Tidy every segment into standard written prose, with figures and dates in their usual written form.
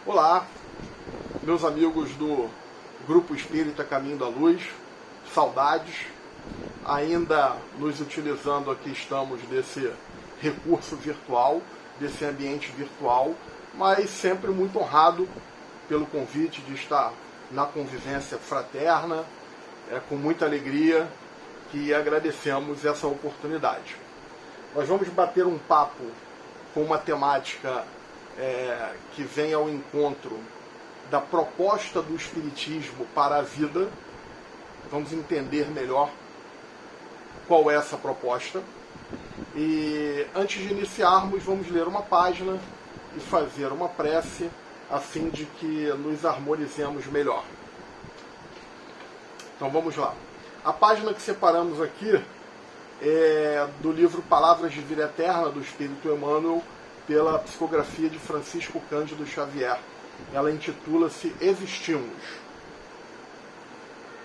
Olá, meus amigos do Grupo Espírita Caminho da Luz, saudades, ainda nos utilizando aqui estamos desse recurso virtual, desse ambiente virtual, mas sempre muito honrado pelo convite de estar na convivência fraterna, com muita alegria que agradecemos essa oportunidade. Nós vamos bater um papo com uma temática que vem ao encontro da proposta do Espiritismo para a vida. Vamos entender melhor qual é essa proposta. E antes de iniciarmos, vamos ler uma página e fazer uma prece a fim de que nos harmonizemos melhor. Então vamos lá. A página que separamos aqui é do livro Palavras de Vida Eterna, do Espírito Emmanuel, pela psicografia de Francisco Cândido Xavier. Ela intitula-se Existimos.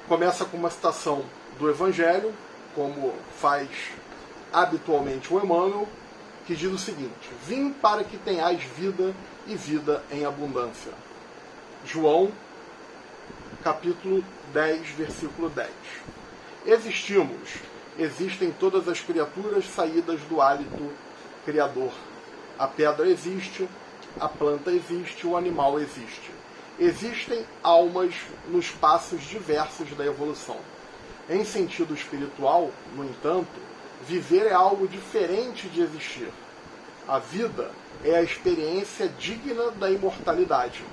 Começa com uma citação do Evangelho, como faz habitualmente o Emmanuel, que diz o seguinte: vim para que tenhais vida e vida em abundância. João, capítulo 10, versículo 10. Existimos. Existem todas as criaturas saídas do hálito criador. A pedra existe, a planta existe, o animal existe. Existem almas nos passos diversos da evolução. Em sentido espiritual, no entanto, viver é algo diferente de existir. A vida é a experiência digna da imortalidade.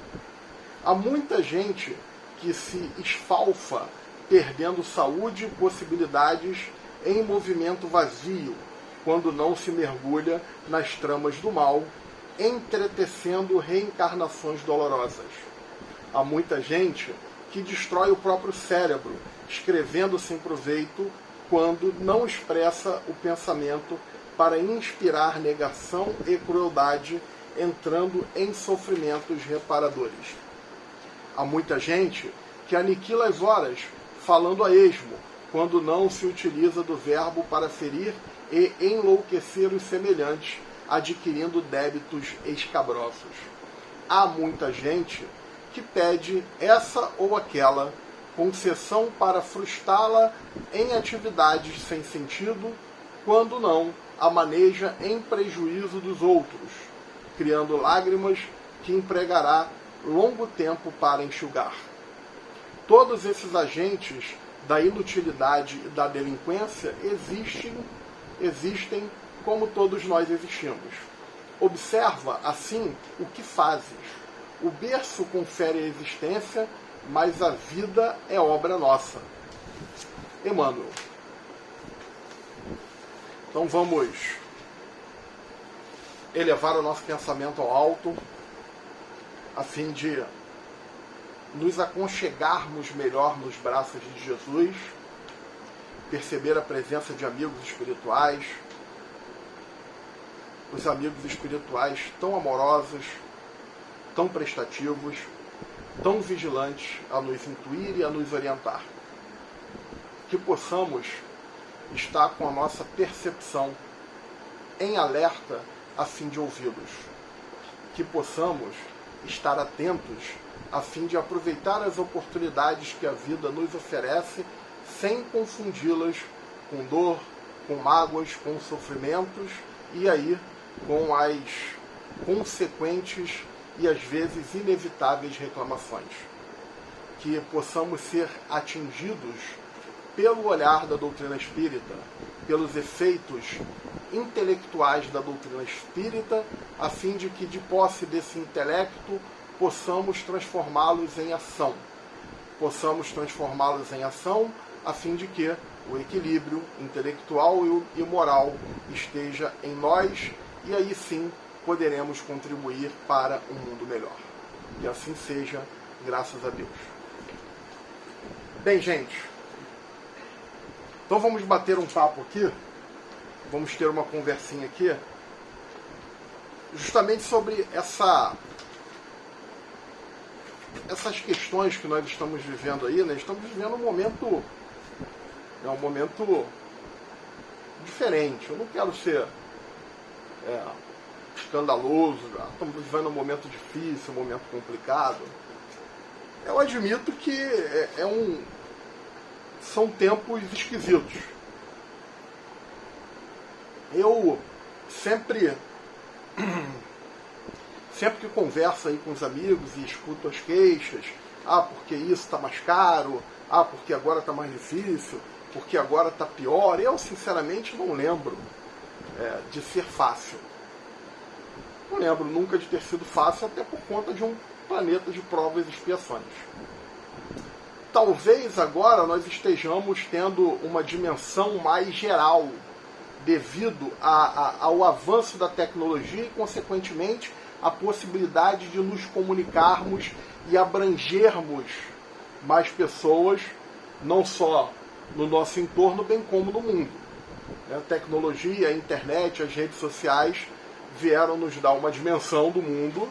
Há muita gente que se esfalfa, perdendo saúde e possibilidades em movimento vazio, quando não se mergulha nas tramas do mal, entretecendo reencarnações dolorosas. Há muita gente que destrói o próprio cérebro, escrevendo sem proveito, quando não expressa o pensamento para inspirar negação e crueldade, entrando em sofrimentos reparadores. Há muita gente que aniquila as horas, falando a esmo, quando não se utiliza do verbo para ferir e enlouquecer os semelhantes, adquirindo débitos escabrosos. Há muita gente que pede essa ou aquela concessão para frustrá-la em atividades sem sentido, quando não a maneja em prejuízo dos outros, criando lágrimas que empregará longo tempo para enxugar. Todos esses agentes da inutilidade e da delinquência existem como todos nós existimos. Observa, assim, o que fazes. O berço confere a existência, mas a vida é obra nossa. Emmanuel. Então vamos elevar o nosso pensamento ao alto, a fim de nos aconchegarmos melhor nos braços de Jesus, perceber a presença de amigos espirituais, os amigos espirituais tão amorosos, tão prestativos, tão vigilantes a nos intuir e a nos orientar. Que possamos estar com a nossa percepção em alerta a fim de ouvi-los. Que possamos estar atentos a fim de aproveitar as oportunidades que a vida nos oferece sem confundi-las com dor, com mágoas, com sofrimentos e aí com as consequentes e às vezes inevitáveis reclamações. Que possamos ser atingidos pelo olhar da doutrina espírita, pelos efeitos intelectuais da doutrina espírita, a fim de que, de posse desse intelecto, possamos transformá-los em ação. Possamos transformá-los em ação, a fim de que o equilíbrio intelectual e moral esteja em nós, e aí sim poderemos contribuir para um mundo melhor. Que assim seja, graças a Deus. Bem, gente, então vamos bater um papo aqui, vamos ter uma conversinha aqui, justamente sobre essas questões que nós estamos vivendo aí, né? Estamos vivendo um momento diferente. Eu não quero ser escandaloso, estamos vivendo um momento difícil, um momento complicado. Eu admito que são tempos esquisitos. Eu sempre que converso aí com os amigos e escuto as queixas, porque isso está mais caro, porque agora está mais difícil, porque agora está pior, eu sinceramente não lembro de ser fácil. Não lembro nunca de ter sido fácil, até por conta de um planeta de provas e expiações. Talvez agora nós estejamos tendo uma dimensão mais geral, devido ao avanço da tecnologia e, consequentemente, a possibilidade de nos comunicarmos e abrangermos mais pessoas, não só no nosso entorno, bem como no mundo. A tecnologia, a internet, as redes sociais vieram nos dar uma dimensão do mundo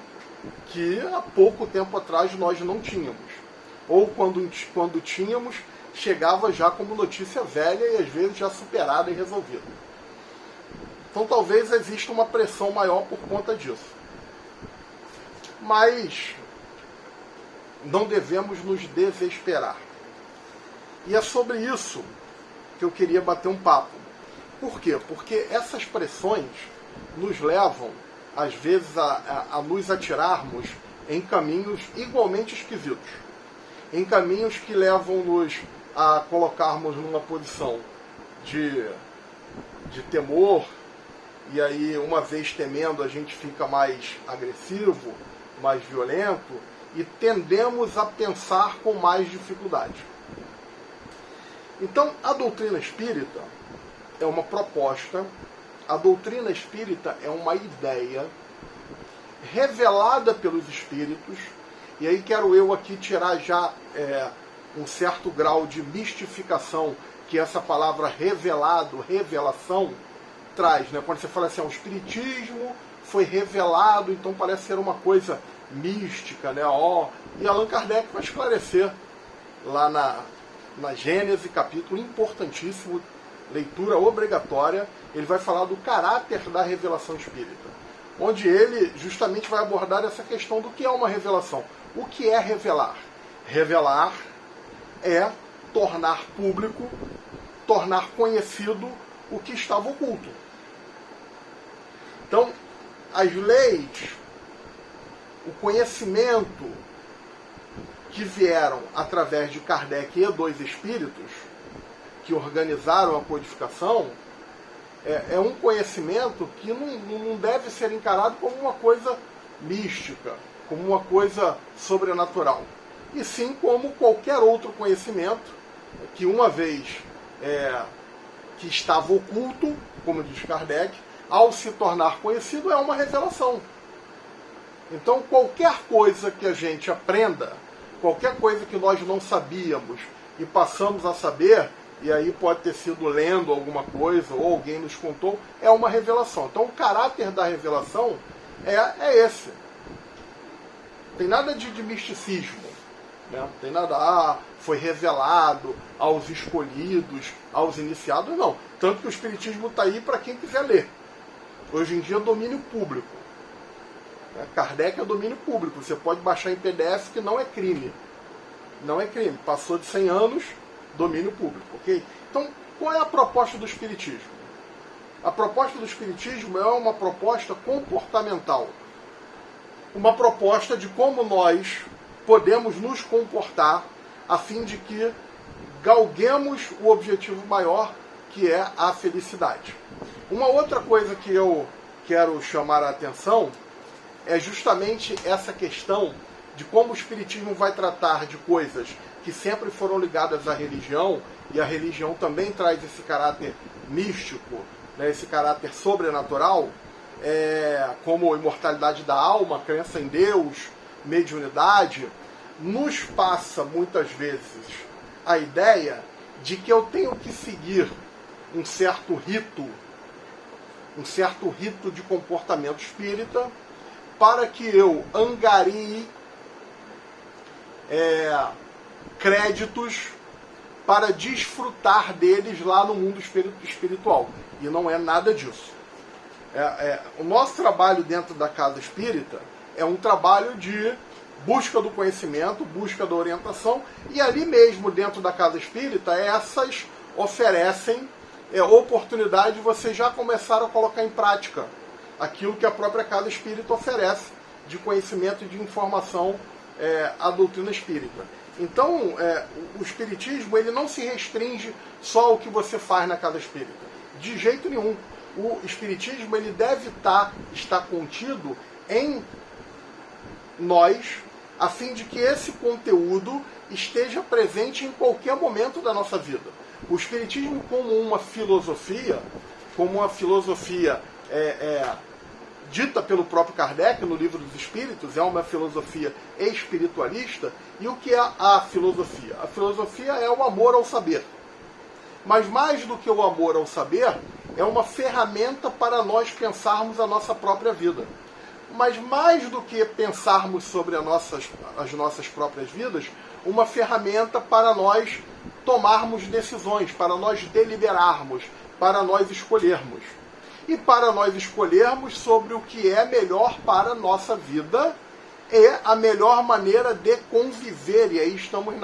que há pouco tempo atrás nós não tínhamos. Ou quando tínhamos, chegava já como notícia velha e às vezes já superada e resolvida. Então talvez exista uma pressão maior por conta disso. Mas não devemos nos desesperar. E é sobre isso que eu queria bater um papo. Por quê? Porque essas pressões nos levam, às vezes, a nos atirarmos em caminhos igualmente esquisitos. Em caminhos que levam-nos a colocarmos numa posição de temor, e aí, uma vez temendo, a gente fica mais agressivo, mais violento, e tendemos a pensar com mais dificuldade. Então, a doutrina espírita é uma proposta, a doutrina espírita é uma ideia revelada pelos espíritos, e aí quero eu aqui tirar já um certo grau de mistificação que essa palavra revelado, revelação, traz, né? Quando você fala assim, o espiritismo foi revelado, então parece ser uma coisa mística, né? E Allan Kardec vai esclarecer lá na Gênese, capítulo importantíssimo, leitura obrigatória, ele vai falar do caráter da revelação espírita, onde ele justamente vai abordar essa questão do que é uma revelação. O que é revelar? Revelar é tornar público, tornar conhecido o que estava oculto. Então, as leis, o conhecimento que vieram através de Kardec e dois espíritos que organizaram a codificação, é um conhecimento que não deve ser encarado como uma coisa mística, como uma coisa sobrenatural, e sim como qualquer outro conhecimento que, uma vez que estava oculto, como diz Kardec, ao se tornar conhecido, é uma revelação. Então, qualquer coisa que a gente aprenda, qualquer coisa que nós não sabíamos e passamos a saber, e aí pode ter sido lendo alguma coisa ou alguém nos contou, é uma revelação. Então, o caráter da revelação é esse. Não tem nada de misticismo. Né? Não tem nada, foi revelado aos escolhidos, aos iniciados, não. Tanto que o Espiritismo está aí para quem quiser ler. Hoje em dia é domínio público. Kardec é domínio público. Você pode baixar em PDF, que não é crime. Não é crime. Passou de 100 anos, domínio público. Okay? Então, qual é a proposta do Espiritismo? A proposta do Espiritismo é uma proposta comportamental. Uma proposta de como nós podemos nos comportar a fim de que galguemos o objetivo maior, que é a felicidade. Uma outra coisa que eu quero chamar a atenção é justamente essa questão de como o Espiritismo vai tratar de coisas que sempre foram ligadas à religião, e a religião também traz esse caráter místico, né, esse caráter sobrenatural, como imortalidade da alma, crença em Deus, mediunidade, nos passa muitas vezes a ideia de que eu tenho que seguir um certo rito de comportamento espírita para que eu angarie créditos para desfrutar deles lá no mundo espiritual. E não é nada disso. O nosso trabalho dentro da casa espírita é um trabalho de busca do conhecimento, busca da orientação, e ali mesmo dentro da casa espírita, essas oferecem oportunidade de você já começar a colocar em prática aquilo que a própria casa espírita oferece de conhecimento e de informação à doutrina espírita. Então, o espiritismo ele não se restringe só ao que você faz na casa espírita. De jeito nenhum. O espiritismo ele deve estar contido em nós, a fim de que esse conteúdo esteja presente em qualquer momento da nossa vida. O espiritismo como uma filosofia dita pelo próprio Kardec no Livro dos Espíritos, é uma filosofia espiritualista. E o que é a filosofia? A filosofia é o amor ao saber. Mas mais do que o amor ao saber, é uma ferramenta para nós pensarmos a nossa própria vida. Mas mais do que pensarmos sobre as nossas próprias vidas, uma ferramenta para nós tomarmos decisões, para nós deliberarmos, para nós escolhermos. E para nós escolhermos sobre o que é melhor para a nossa vida e a melhor maneira de conviver. E aí estamos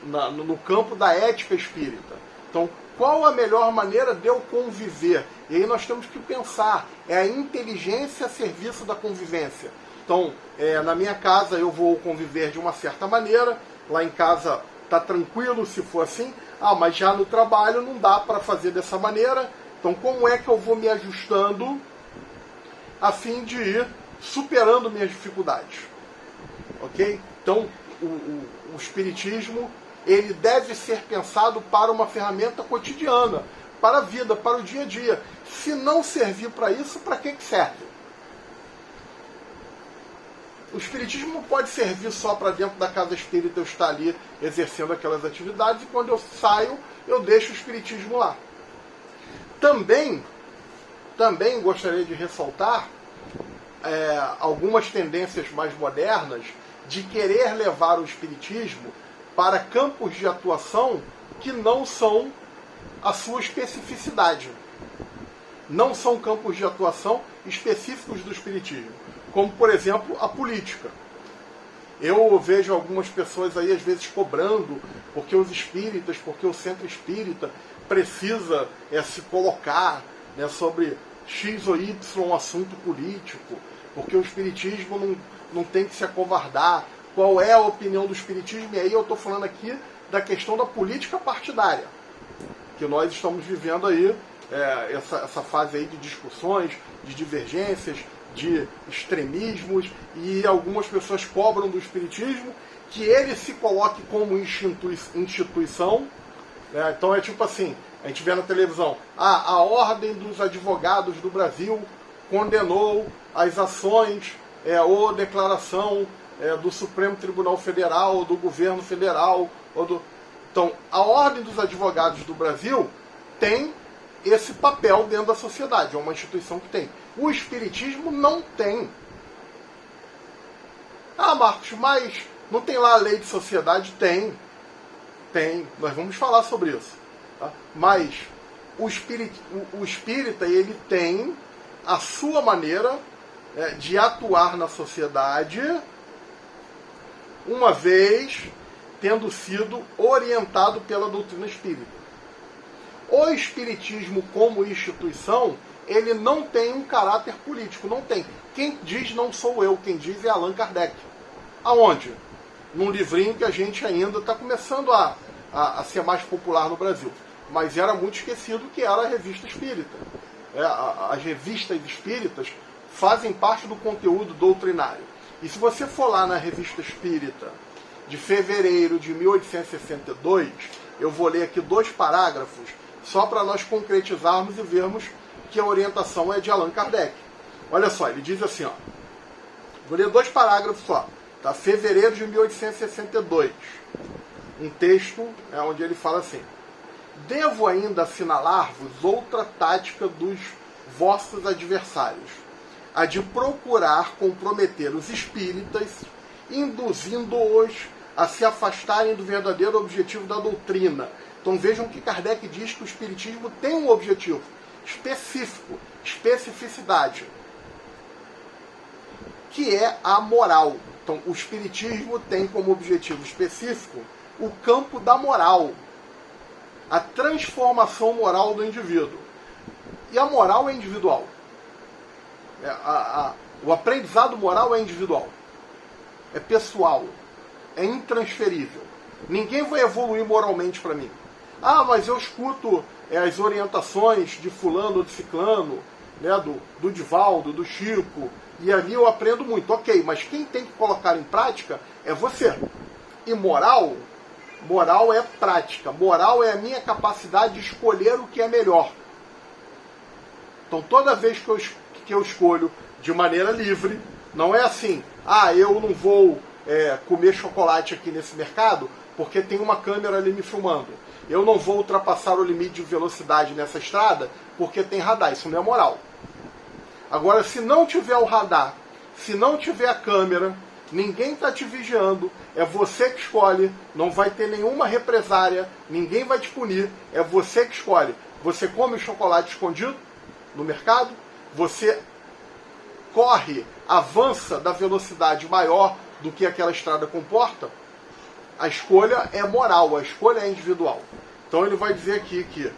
no campo da ética espírita. Então, qual a melhor maneira de eu conviver? E aí nós temos que pensar, é a inteligência a serviço da convivência. Então, na minha casa eu vou conviver de uma certa maneira, lá em casa está tranquilo se for assim, mas já no trabalho não dá para fazer dessa maneira, então como é que eu vou me ajustando a fim de ir superando minhas dificuldades? Ok? Então, o espiritismo ele deve ser pensado para uma ferramenta cotidiana, para a vida, para o dia a dia. Se não servir para isso, para que serve? O espiritismo não pode servir só para dentro da casa espírita eu estar ali exercendo aquelas atividades e quando eu saio, eu deixo o espiritismo lá. Também gostaria de ressaltar algumas tendências mais modernas de querer levar o espiritismo para campos de atuação que não são a sua especificidade. Não são campos de atuação específicos do espiritismo. Como, por exemplo, a política. Eu vejo algumas pessoas aí, às vezes, cobrando porque os espíritas, porque o centro espírita precisa se colocar sobre X ou Y assunto político, porque o espiritismo não tem que se acovardar. Qual é a opinião do espiritismo? E aí eu estou falando aqui da questão da política partidária, que nós estamos vivendo aí, essa fase aí de discussões, de divergências, de extremismos, e algumas pessoas cobram do espiritismo que ele se coloque como instituição. Então é tipo assim, a gente vê na televisão, a Ordem dos Advogados do Brasil condenou as ações ou declaração do Supremo Tribunal Federal, do Governo Federal. Então, a Ordem dos Advogados do Brasil tem esse papel dentro da sociedade, é uma instituição que tem. O espiritismo não tem. Marcos, mas não tem lá a lei de sociedade? Tem. Nós vamos falar sobre isso. Tá? Mas o espírita ele tem a sua maneira de atuar na sociedade, uma vez tendo sido orientado pela doutrina espírita. O espiritismo como instituição, ele não tem um caráter político, não tem. Quem diz não sou eu, quem diz é Allan Kardec. Aonde? Num livrinho que a gente ainda está começando a ser mais popular no Brasil. Mas era muito esquecido, que era a Revista Espírita. As revistas espíritas fazem parte do conteúdo doutrinário. E se você for lá na Revista Espírita de fevereiro de 1862, eu vou ler aqui 2 parágrafos, só para nós concretizarmos e vermos que a orientação é de Allan Kardec. Olha só, ele diz assim, vou ler 2 parágrafos só, tá? Fevereiro de 1862, um texto onde ele fala assim: devo ainda assinalar-vos outra tática dos vossos adversários, a de procurar comprometer os espíritas, induzindo-os a se afastarem do verdadeiro objetivo da doutrina. Então vejam que Kardec diz que o espiritismo tem um objetivo, específico, especificidade, que é a moral. Então, o Espiritismo tem como objetivo específico o campo da moral, a transformação moral do indivíduo. E a moral é individual. O aprendizado moral é individual, é pessoal, é intransferível. Ninguém vai evoluir moralmente para mim. Ah, mas eu escuto as orientações de fulano ou de ciclano, né, do Divaldo, do Chico, e ali eu aprendo muito. Ok, mas quem tem que colocar em prática é você. E moral é prática. Moral é a minha capacidade de escolher o que é melhor. Então toda vez que eu escolho de maneira livre, não é assim, eu não vou comer chocolate aqui nesse mercado porque tem uma câmera ali me filmando. Eu não vou ultrapassar o limite de velocidade nessa estrada porque tem radar. Isso não é moral. Agora, se não tiver o radar, se não tiver a câmera, ninguém está te vigiando, é você que escolhe, não vai ter nenhuma represária, ninguém vai te punir, é você que escolhe. Você come o chocolate escondido no mercado, você avança da velocidade maior do que aquela estrada comporta. A escolha é moral, a escolha é individual. Então ele vai dizer aqui que,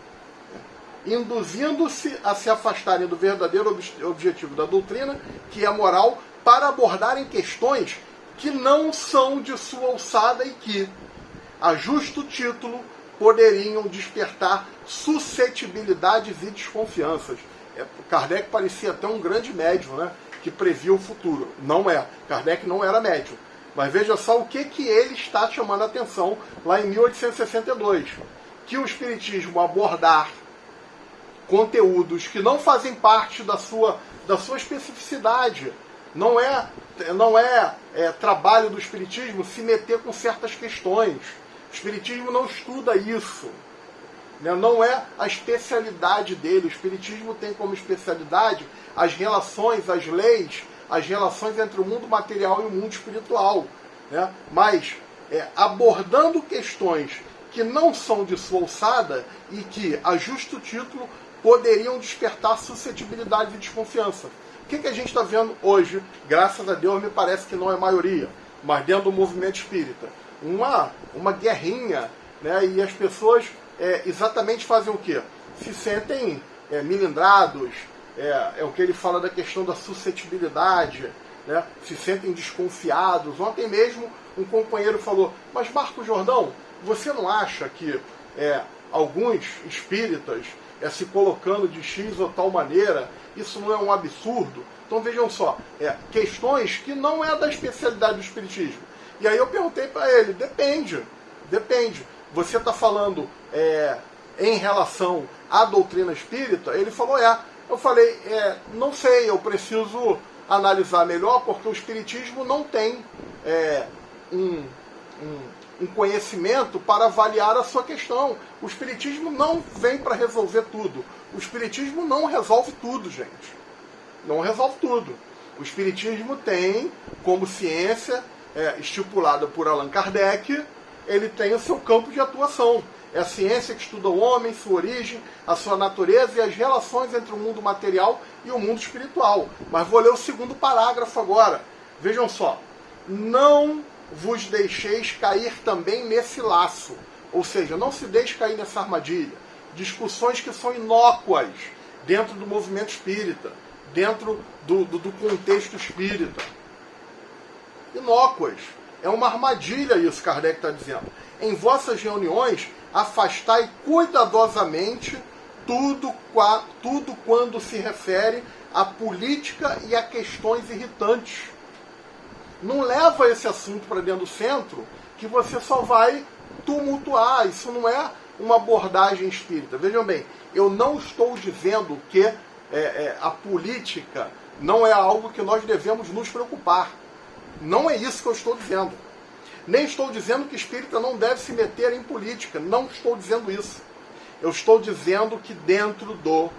induzindo-se a se afastarem do verdadeiro objetivo da doutrina, que é a moral, para abordarem questões que não são de sua alçada e que, a justo título, poderiam despertar suscetibilidades e desconfianças. Kardec parecia até um grande médium, né, que previa o futuro. Não é. Kardec não era médium. Mas veja só o que ele está chamando a atenção lá em 1862. Que o Espiritismo abordar conteúdos que não fazem parte da sua especificidade. Não é trabalho do Espiritismo se meter com certas questões. O Espiritismo não estuda isso. Não é a especialidade dele. O Espiritismo tem como especialidade as relações, as leis, as relações entre o mundo material e o mundo espiritual. Mas abordando questões que não são de sua alçada e que, a justo título, poderiam despertar suscetibilidade e desconfiança. O que a gente está vendo hoje, graças a Deus, me parece que não é maioria, mas dentro do movimento espírita? Uma guerrinha, né? E as pessoas exatamente fazem o quê? Se sentem milindrados, é o que ele fala da questão da suscetibilidade, né? Se sentem desconfiados. Ontem mesmo um companheiro falou, mas Marcos Jordão, você não acha que alguns espíritas se colocando de X ou tal maneira, isso não é um absurdo? Então vejam só, questões que não é da especialidade do espiritismo. E aí eu perguntei para ele, depende. Você está falando em relação à doutrina espírita? Ele falou, Eu falei, não sei, eu preciso analisar melhor, porque o espiritismo não tem um conhecimento para avaliar a sua questão. O espiritismo não vem para resolver tudo. O espiritismo não resolve tudo, gente. Não resolve tudo. O espiritismo tem, como ciência estipulada por Allan Kardec, ele tem o seu campo de atuação. É a ciência que estuda o homem, sua origem, a sua natureza e as relações entre o mundo material e o mundo espiritual. Mas vou ler o segundo parágrafo agora. Vejam só. Não vos deixeis cair também nesse laço. Ou seja, não se deixe cair nessa armadilha. Discussões que são inócuas dentro do movimento espírita, dentro do contexto espírita. Inócuas. É uma armadilha isso, Kardec está dizendo. Em vossas reuniões, afastai cuidadosamente tudo quando se refere à política e a questões irritantes. Não leva esse assunto para dentro do centro, que você só vai tumultuar. Isso não é uma abordagem espírita. Vejam bem, eu não estou dizendo que a política não é algo que nós devemos nos preocupar. Não é isso que eu estou dizendo. Nem estou dizendo que espírita não deve se meter em política. Não estou dizendo isso. Eu estou dizendo que dentro do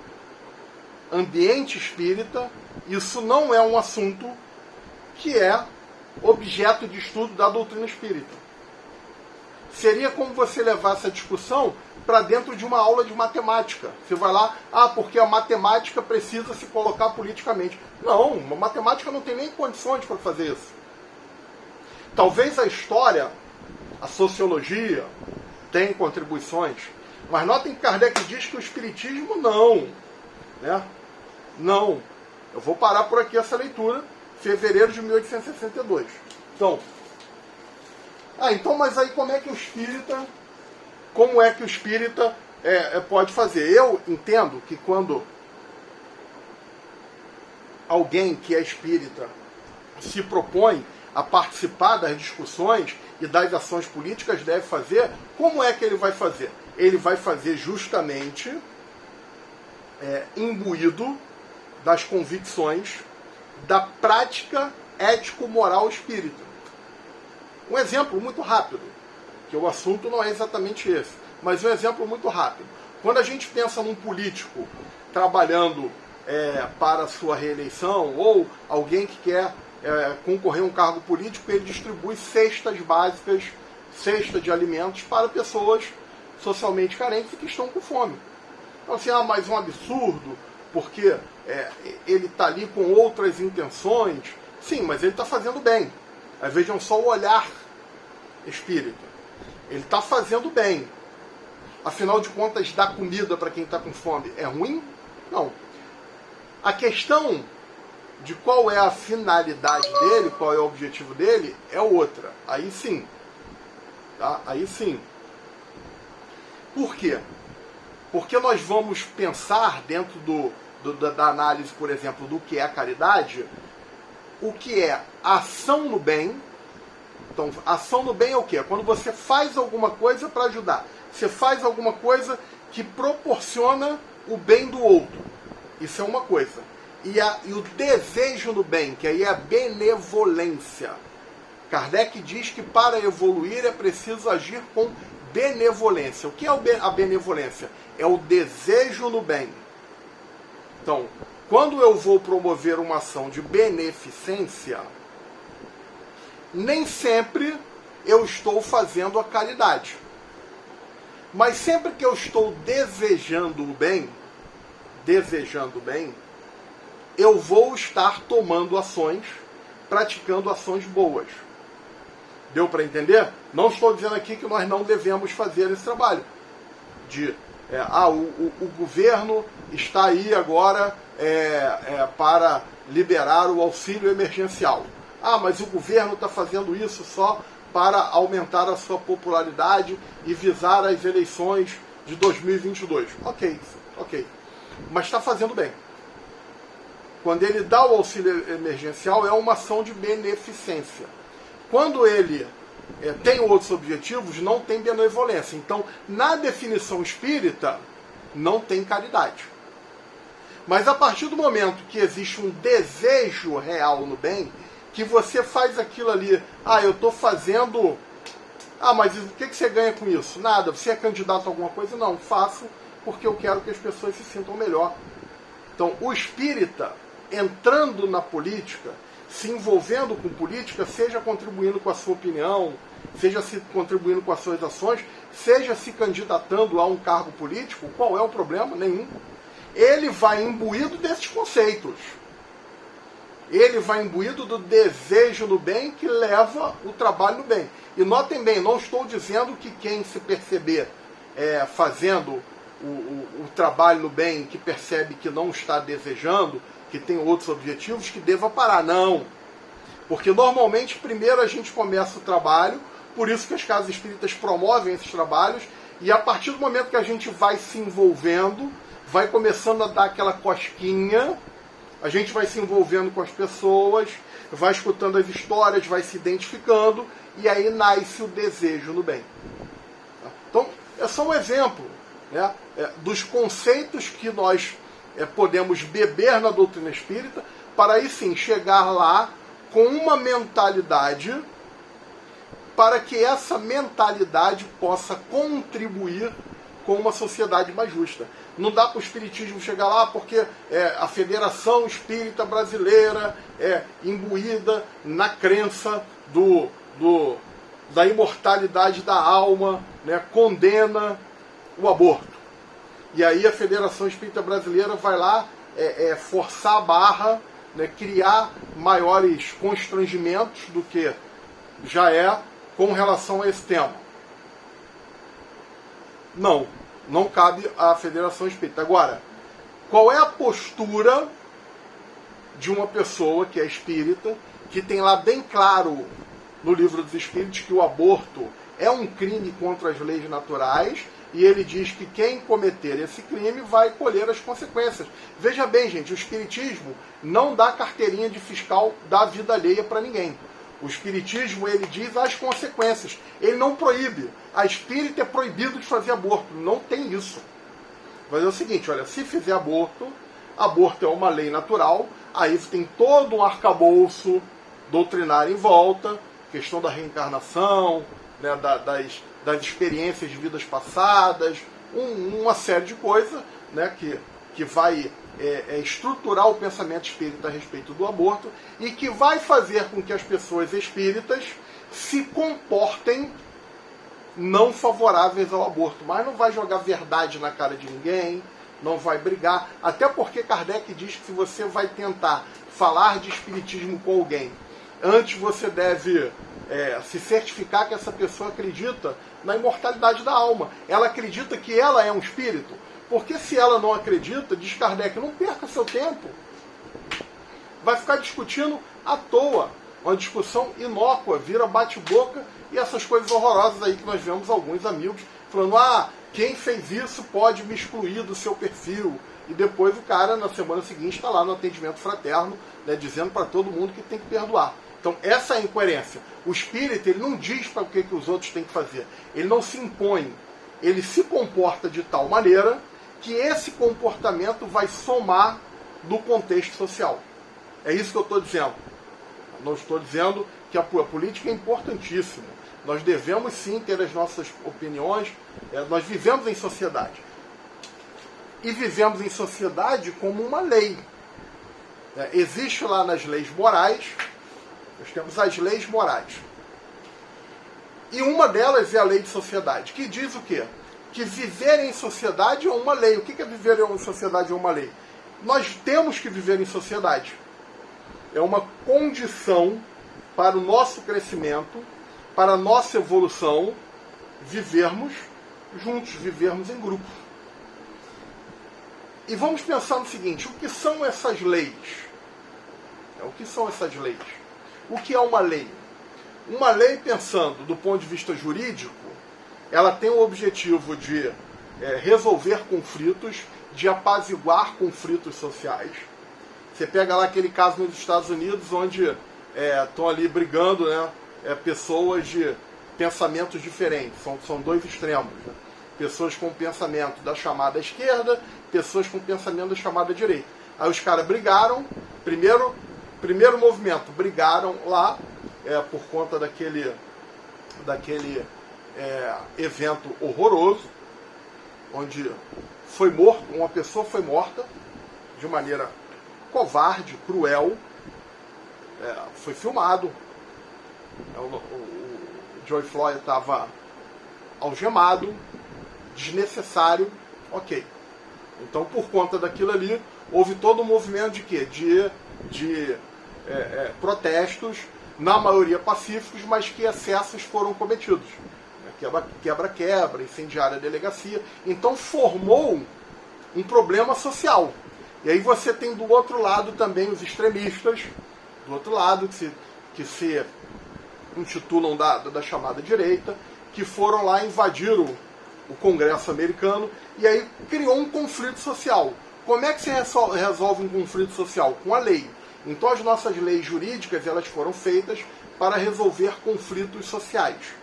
ambiente espírita, isso não é um assunto que é objeto de estudo da doutrina espírita. Seria como você levar essa discussão para dentro de uma aula de matemática. Você vai lá, porque a matemática precisa se colocar politicamente. Não, a matemática não tem nem condições para fazer isso. Talvez a história, a sociologia, tem contribuições, mas notem que Kardec diz que o espiritismo não. Né? Não. Eu vou parar por aqui essa leitura, fevereiro de 1862. Então, mas aí como é que o espírita pode fazer? Eu entendo que quando alguém que é espírita se propõe a participar das discussões e das ações políticas, deve fazer, como é que ele vai fazer? Ele vai fazer justamente imbuído das convicções da prática ético-moral espírita. Um exemplo muito rápido, que o assunto não é exatamente esse, mas um exemplo muito rápido. Quando a gente pensa num político trabalhando para a sua reeleição, ou alguém que quer concorrer a um cargo político, ele distribui cestas básicas, cesta de alimentos para pessoas socialmente carentes e que estão com fome. Então assim, mas um absurdo, porque ele está ali com outras intenções. Sim, mas ele está fazendo bem. Aí vejam só o olhar espírita. Ele está fazendo bem. Afinal de contas, dar comida para quem está com fome é ruim? Não. A questão de qual é a finalidade dele, qual é o objetivo dele, é outra. Aí sim. Tá? Aí sim. Por quê? Porque nós vamos pensar dentro da análise, por exemplo, do que é a caridade, o que é ação no bem. Então, ação no bem é o quê? É quando você faz alguma coisa para ajudar. Você faz alguma coisa que proporciona o bem do outro. Isso é uma coisa. E o desejo no bem, que aí é a benevolência. Kardec diz que para evoluir é preciso agir com benevolência. O que é a benevolência? É o desejo no bem. Então, quando eu vou promover uma ação de beneficência, nem sempre eu estou fazendo a caridade. Mas sempre que eu estou desejando o bem, eu vou estar tomando ações, praticando ações boas. Deu para entender? Não estou dizendo aqui que nós não devemos fazer esse trabalho. O governo está aí agora para liberar o auxílio emergencial. Mas o governo está fazendo isso só para aumentar a sua popularidade e visar as eleições de 2022. Ok. Mas está fazendo bem. Quando ele dá o auxílio emergencial, é uma ação de beneficência. Quando ele tem outros objetivos, não tem benevolência. Então, na definição espírita, não tem caridade. Mas a partir do momento que existe um desejo real no bem, que você faz aquilo ali, eu estou fazendo... mas o que você ganha com isso? Nada. Você é candidato a alguma coisa? Não, faço porque eu quero que as pessoas se sintam melhor. Então, o espírita, entrando na política, se envolvendo com política, seja contribuindo com a sua opinião, seja se contribuindo com as suas ações, seja se candidatando a um cargo político, qual é o problema? Nenhum. Ele vai imbuído desses conceitos. Ele vai imbuído do desejo no bem que leva o trabalho no bem. E notem bem, não estou dizendo que quem se perceber fazendo o trabalho no bem, que percebe que não está desejando, que tem outros objetivos, que deva parar. Não. Porque normalmente primeiro a gente começa o trabalho, por isso que as casas espíritas promovem esses trabalhos, e a partir do momento que a gente vai se envolvendo, vai começando a dar aquela cosquinha, a gente vai se envolvendo com as pessoas, vai escutando as histórias, vai se identificando, e aí nasce o desejo no bem. Então, é só um exemplo, né, dos conceitos que nós podemos beber na doutrina espírita, para aí sim chegar lá com uma mentalidade, para que essa mentalidade possa contribuir com uma sociedade mais justa. Não dá para o espiritismo chegar lá porque a Federação Espírita Brasileira é imbuída na crença da imortalidade da alma, né, condena o aborto. E aí a Federação Espírita Brasileira vai lá forçar a barra, né, criar maiores constrangimentos do que já é com relação a esse tema. Não cabe à Federação Espírita. Agora, qual é a postura de uma pessoa que é espírita, que tem lá bem claro no Livro dos Espíritos que o aborto é um crime contra as leis naturais, e ele diz que quem cometer esse crime vai colher as consequências. Veja bem, gente, o Espiritismo não dá carteirinha de fiscal da vida alheia para ninguém. O Espiritismo, ele diz as consequências. Ele não proíbe. A espírita é proibido de fazer aborto. Não tem isso. Vai dizer o seguinte, olha, se fizer aborto é uma lei natural, aí você tem todo um arcabouço doutrinário em volta, questão da reencarnação, né, das experiências de vidas passadas, uma série de coisas, né, que vai estruturar o pensamento espírita a respeito do aborto e que vai fazer com que as pessoas espíritas se comportem não favoráveis ao aborto, mas não vai jogar verdade na cara de ninguém, não vai brigar, até porque Kardec diz que se você vai tentar falar de espiritismo com alguém, antes você deve se certificar que essa pessoa acredita na imortalidade da alma. Ela acredita que ela é um espírito. Porque se ela não acredita, diz Kardec, não perca seu tempo. Vai ficar discutindo à toa. Uma discussão inócua, vira bate-boca e essas coisas horrorosas aí que nós vemos alguns amigos falando, quem fez isso pode me excluir do seu perfil. E depois o cara, na semana seguinte, está lá no atendimento fraterno, né, dizendo para todo mundo que tem que perdoar. Então, essa é a incoerência. O espírita, ele não diz para o que os outros têm que fazer. Ele não se impõe. Ele se comporta de tal maneira que esse comportamento vai somar do contexto social. É isso que eu estou dizendo. Não estou dizendo que a política é importantíssima. Nós devemos sim ter as nossas opiniões. Nós vivemos em sociedade. E vivemos em sociedade como uma lei. Existe lá nas leis morais, nós temos as leis morais. E uma delas é a lei de sociedade, que diz o quê? Que viver em sociedade é uma lei. O que é viver em sociedade é uma lei? Nós temos que viver em sociedade. É uma condição para o nosso crescimento, para a nossa evolução, vivermos juntos, vivermos em grupo. E vamos pensar no seguinte, o que são essas leis? O que são essas leis? O que é uma lei? Uma lei, pensando do ponto de vista jurídico, ela tem o objetivo de resolver conflitos, de apaziguar conflitos sociais. Você pega lá aquele caso nos Estados Unidos, onde estão ali brigando, né, pessoas de pensamentos diferentes, são dois extremos. Né? Pessoas com pensamento da chamada esquerda, pessoas com pensamento da chamada direita. Aí os caras brigaram, primeiro movimento, brigaram lá por conta daquele evento horroroso, onde uma pessoa foi morta de maneira covarde, cruel, foi filmado. O George Floyd estava algemado, desnecessário, ok. Então, por conta daquilo ali, houve todo um movimento de quê? De protestos, na maioria pacíficos, mas que excessos foram cometidos. Quebra-quebra, incendiária a delegacia. Então, formou um problema social. E aí você tem do outro lado também os extremistas, do outro lado, que se intitulam da chamada direita, que foram lá e invadiram o Congresso americano, e aí criou um conflito social. Como é que se resolve um conflito social? Com a lei. Então as nossas leis jurídicas, elas foram feitas para resolver conflitos sociais.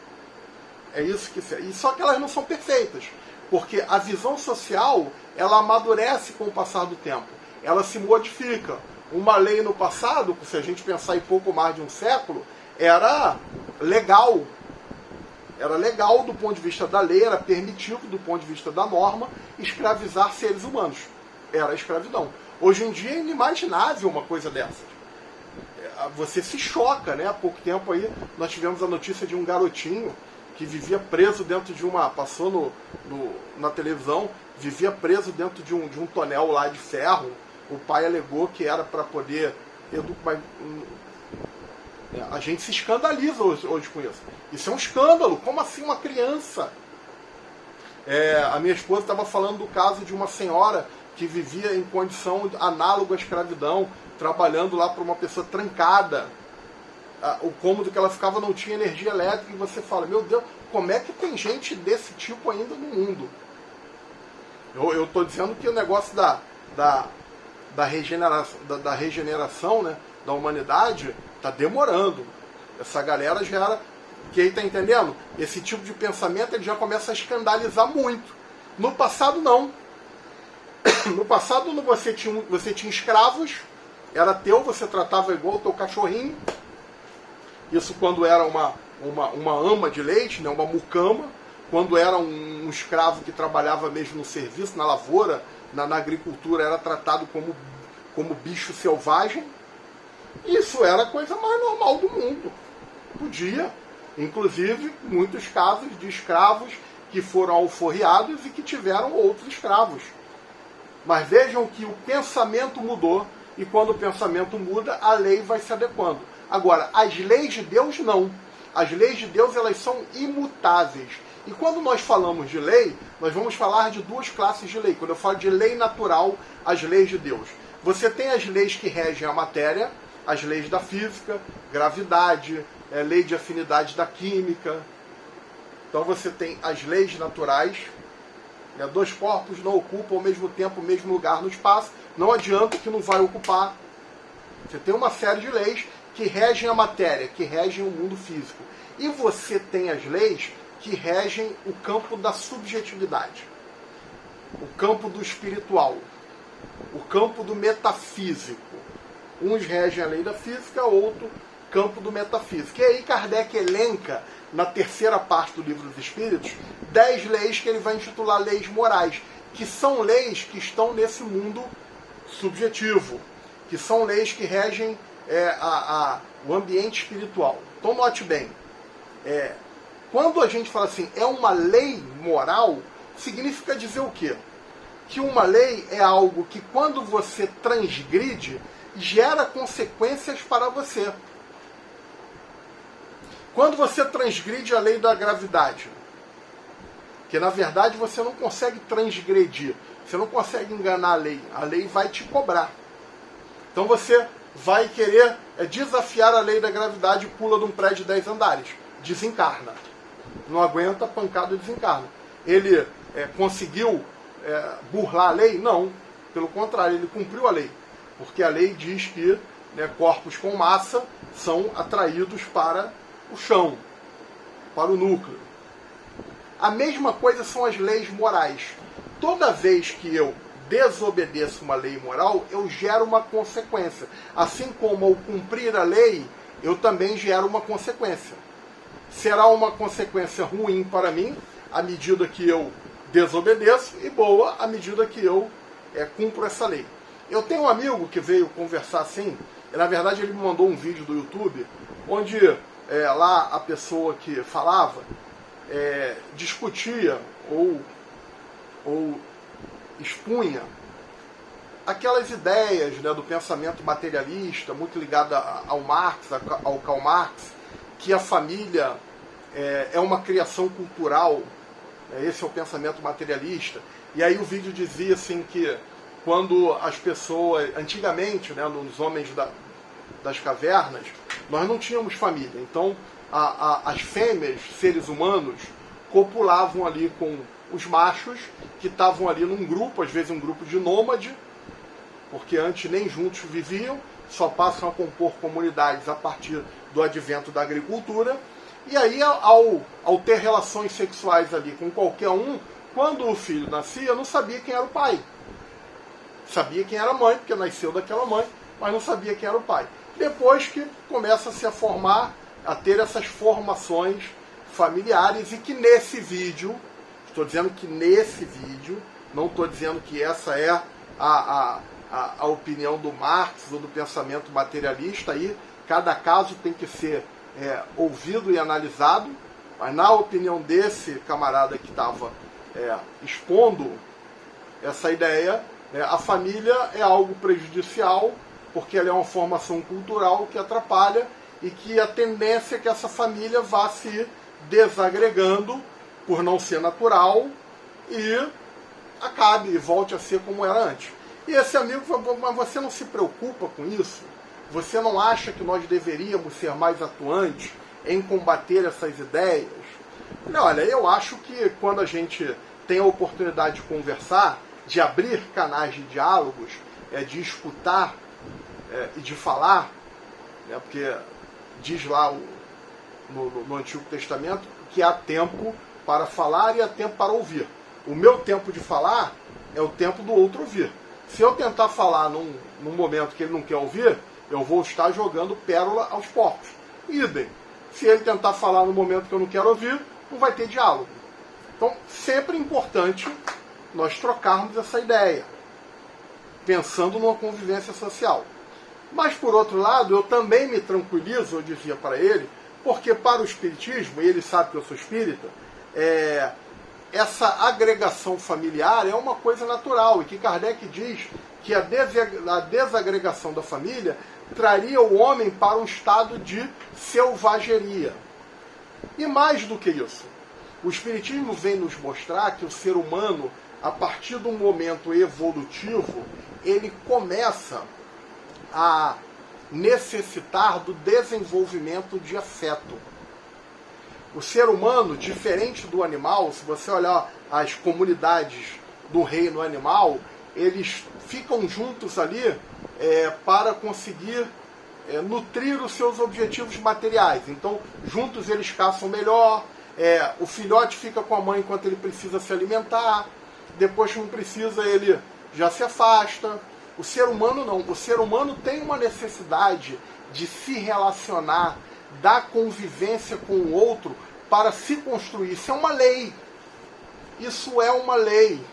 É isso que é. E só que elas não são perfeitas, porque a visão social, ela amadurece com o passar do tempo. Ela se modifica. Uma lei no passado, se a gente pensar em pouco mais de um século, era legal. Era legal do ponto de vista da lei, era permitido do ponto de vista da norma escravizar seres humanos. Era a escravidão. Hoje em dia é inimaginável uma coisa dessas. você se choca, né? Há pouco tempo aí nós tivemos a notícia de um garotinho que vivia preso dentro de uma... Passou na televisão, vivia preso dentro de um tonel lá de ferro. O pai alegou que era para poder educar... A gente se escandaliza hoje com isso. Isso é um escândalo. Como assim uma criança? A minha esposa estava falando do caso de uma senhora que vivia em condição análoga à escravidão, trabalhando lá para uma pessoa trancada. O cômodo que ela ficava não tinha energia elétrica, e você fala, meu Deus, como é que tem gente desse tipo ainda no mundo? Eu estou dizendo que o negócio da regeneração, né, da humanidade está demorando. Essa galera já era... Que aí, tá entendendo? Esse tipo de pensamento ele já começa a escandalizar muito. No passado, não. No passado, você tinha escravos, era teu, você tratava igual o teu cachorrinho. Isso quando era uma ama de leite, né, uma mucama. Quando era um escravo que trabalhava mesmo no serviço, na lavoura, na agricultura, era tratado como bicho selvagem. Isso era a coisa mais normal do mundo. Podia. Inclusive, muitos casos de escravos que foram alforriados e que tiveram outros escravos. Mas vejam que o pensamento mudou, e quando o pensamento muda, a lei vai se adequando. Agora, as leis de Deus não. As leis de Deus, elas são imutáveis. E quando nós falamos de lei, nós vamos falar de duas classes de lei. Quando eu falo de lei natural, as leis de Deus. Você tem as leis que regem a matéria, as leis da física, gravidade, lei de afinidade da química. Então você tem as leis naturais. Dois corpos não ocupam ao mesmo tempo o mesmo lugar no espaço. Não adianta que não vai ocupar. Você tem uma série de leis que regem a matéria, que regem o mundo físico. E você tem as leis que regem o campo da subjetividade, o campo do espiritual, o campo do metafísico. Uns regem a lei da física, outro campo do metafísico. E aí Kardec elenca, na terceira parte do Livro dos Espíritos, 10 leis que ele vai intitular leis morais, que são leis que estão nesse mundo subjetivo, que são leis que regem o ambiente espiritual. Então note bem, quando a gente fala assim, é uma lei moral, significa dizer o quê? Que uma lei é algo que quando você transgride, gera consequências para você. Quando você transgride a lei da gravidade, que na verdade você não consegue transgredir, você não consegue enganar a lei vai te cobrar. Então você vai querer desafiar a lei da gravidade e pula de um prédio de 10 andares, desencarna. Não aguenta, pancada, desencarna. Ele conseguiu burlar a lei? Não, pelo contrário, ele cumpriu a lei. Porque a lei diz que corpos com massa são atraídos para o chão, para o núcleo. A mesma coisa são as leis morais. Toda vez que eu desobedeço uma lei moral, eu gero uma consequência. Assim como ao cumprir a lei, eu também gero uma consequência. Será uma consequência ruim para mim, à medida que eu desobedeço, e boa à medida que eu cumpro essa lei. Eu tenho um amigo que veio conversar assim, e na verdade ele me mandou um vídeo do YouTube, onde lá a pessoa que falava discutia ou expunha aquelas ideias do pensamento materialista, muito ligada ao Marx, ao Karl Marx, que a família é uma criação cultural. Esse é o pensamento materialista. E aí o vídeo dizia assim que quando as pessoas, antigamente, nos homens das cavernas, nós não tínhamos família. Então as fêmeas, seres humanos, copulavam ali com os machos que estavam ali num grupo, às vezes um grupo de nômade, porque antes nem juntos viviam, só passam a compor comunidades a partir do advento da agricultura. E aí, ao ter relações sexuais ali com qualquer um, quando o filho nascia, não sabia quem era o pai. Sabia quem era a mãe, porque nasceu daquela mãe, mas não sabia quem era o pai. Depois que começa-se a formar, a ter essas formações familiares, e que nesse vídeo, estou dizendo que nesse vídeo, não estou dizendo que essa é a opinião do Marx ou do pensamento materialista, aí cada caso tem que ser ouvido e analisado, mas na opinião desse camarada que estava expondo essa ideia, a família é algo prejudicial, porque ela é uma formação cultural que atrapalha e que a tendência é que essa família vá se desagregando por não ser natural e acabe e volte a ser como era antes. E esse amigo falou, mas você não se preocupa com isso? Você não acha que nós deveríamos ser mais atuantes em combater essas ideias? Olha, eu acho que quando a gente tem a oportunidade de conversar, de abrir canais de diálogos, de escutar e de falar, porque diz lá no Antigo Testamento que há tempo para falar e há tempo para ouvir. O meu tempo de falar é o tempo do outro ouvir. Se eu tentar falar num momento que ele não quer ouvir, eu vou estar jogando pérola aos porcos. Idem. Se ele tentar falar no momento que eu não quero ouvir, não vai ter diálogo. Então, sempre é importante nós trocarmos essa ideia, pensando numa convivência social. Mas, por outro lado, eu também me tranquilizo, eu dizia para ele, porque para o espiritismo, e ele sabe que eu sou espírita, essa agregação familiar é uma coisa natural, e que Kardec diz que a desagregação da família traria o homem para um estado de selvageria. E mais do que isso, o Espiritismo vem nos mostrar que o ser humano, a partir de um momento evolutivo, ele começa a necessitar do desenvolvimento de afeto. O ser humano, diferente do animal, se você olhar as comunidades do reino animal, eles ficam juntos ali para conseguir nutrir os seus objetivos materiais. Então, juntos eles caçam melhor, o filhote fica com a mãe enquanto ele precisa se alimentar, depois que não precisa ele já se afasta. O ser humano não. O ser humano tem uma necessidade de se relacionar, da convivência com o outro para se construir. Isso é uma lei. Isso é uma lei.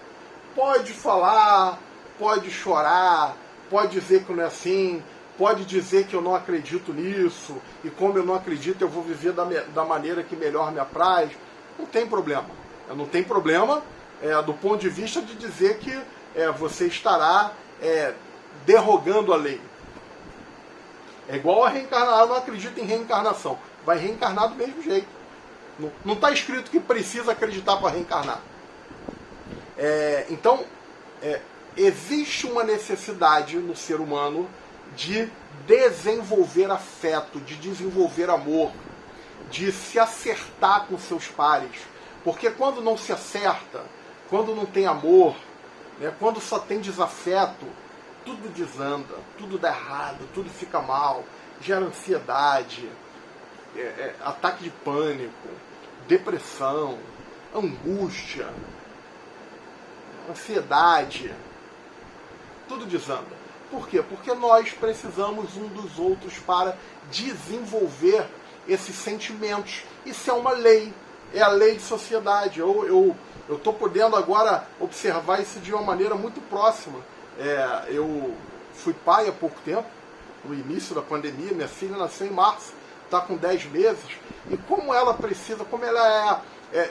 Pode falar, pode chorar, pode dizer que não é assim, pode dizer que eu não acredito nisso, e como eu não acredito eu vou viver da maneira que melhor me apraz. Não tem problema. Não tem problema do ponto de vista de dizer que você estará derrogando a lei. É igual a reencarnar. Eu não acredito em reencarnação. Vai reencarnar do mesmo jeito. Não está escrito que precisa acreditar para reencarnar. Então, existe uma necessidade no ser humano de desenvolver afeto, de desenvolver amor, de se acertar com seus pares. Porque quando não se acerta, quando não tem amor, quando só tem desafeto, tudo desanda, tudo dá errado, tudo fica mal, gera ansiedade, ataque de pânico, depressão, angústia, ansiedade, tudo desanda. Por quê? Porque nós precisamos um dos outros para desenvolver esses sentimentos. Isso é uma lei, é a lei de sociedade. Eu estou podendo agora observar isso de uma maneira muito próxima. Eu fui pai há pouco tempo, no início da pandemia, minha filha nasceu em março, está com 10 meses, e como ela precisa, como ela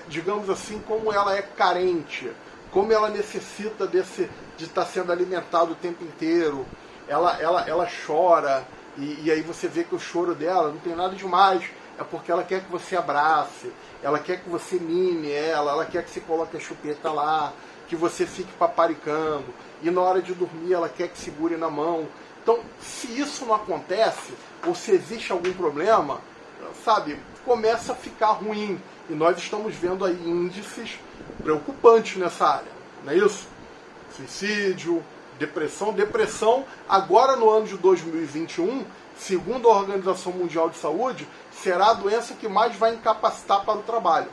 digamos assim, como ela é carente, como ela necessita de estar sendo alimentada o tempo inteiro, ela chora, e aí você vê que o choro dela não tem nada demais, é porque ela quer que você abrace, ela quer que você mime ela quer que você coloque a chupeta lá, que você fique paparicando, e na hora de dormir ela quer que segure na mão. Então, se isso não acontece, ou se existe algum problema, sabe, começa a ficar ruim. E nós estamos vendo aí índices preocupantes nessa área, não é isso? Suicídio, depressão. Depressão, agora no ano de 2021, segundo a Organização Mundial de Saúde, será a doença que mais vai incapacitar para o trabalho.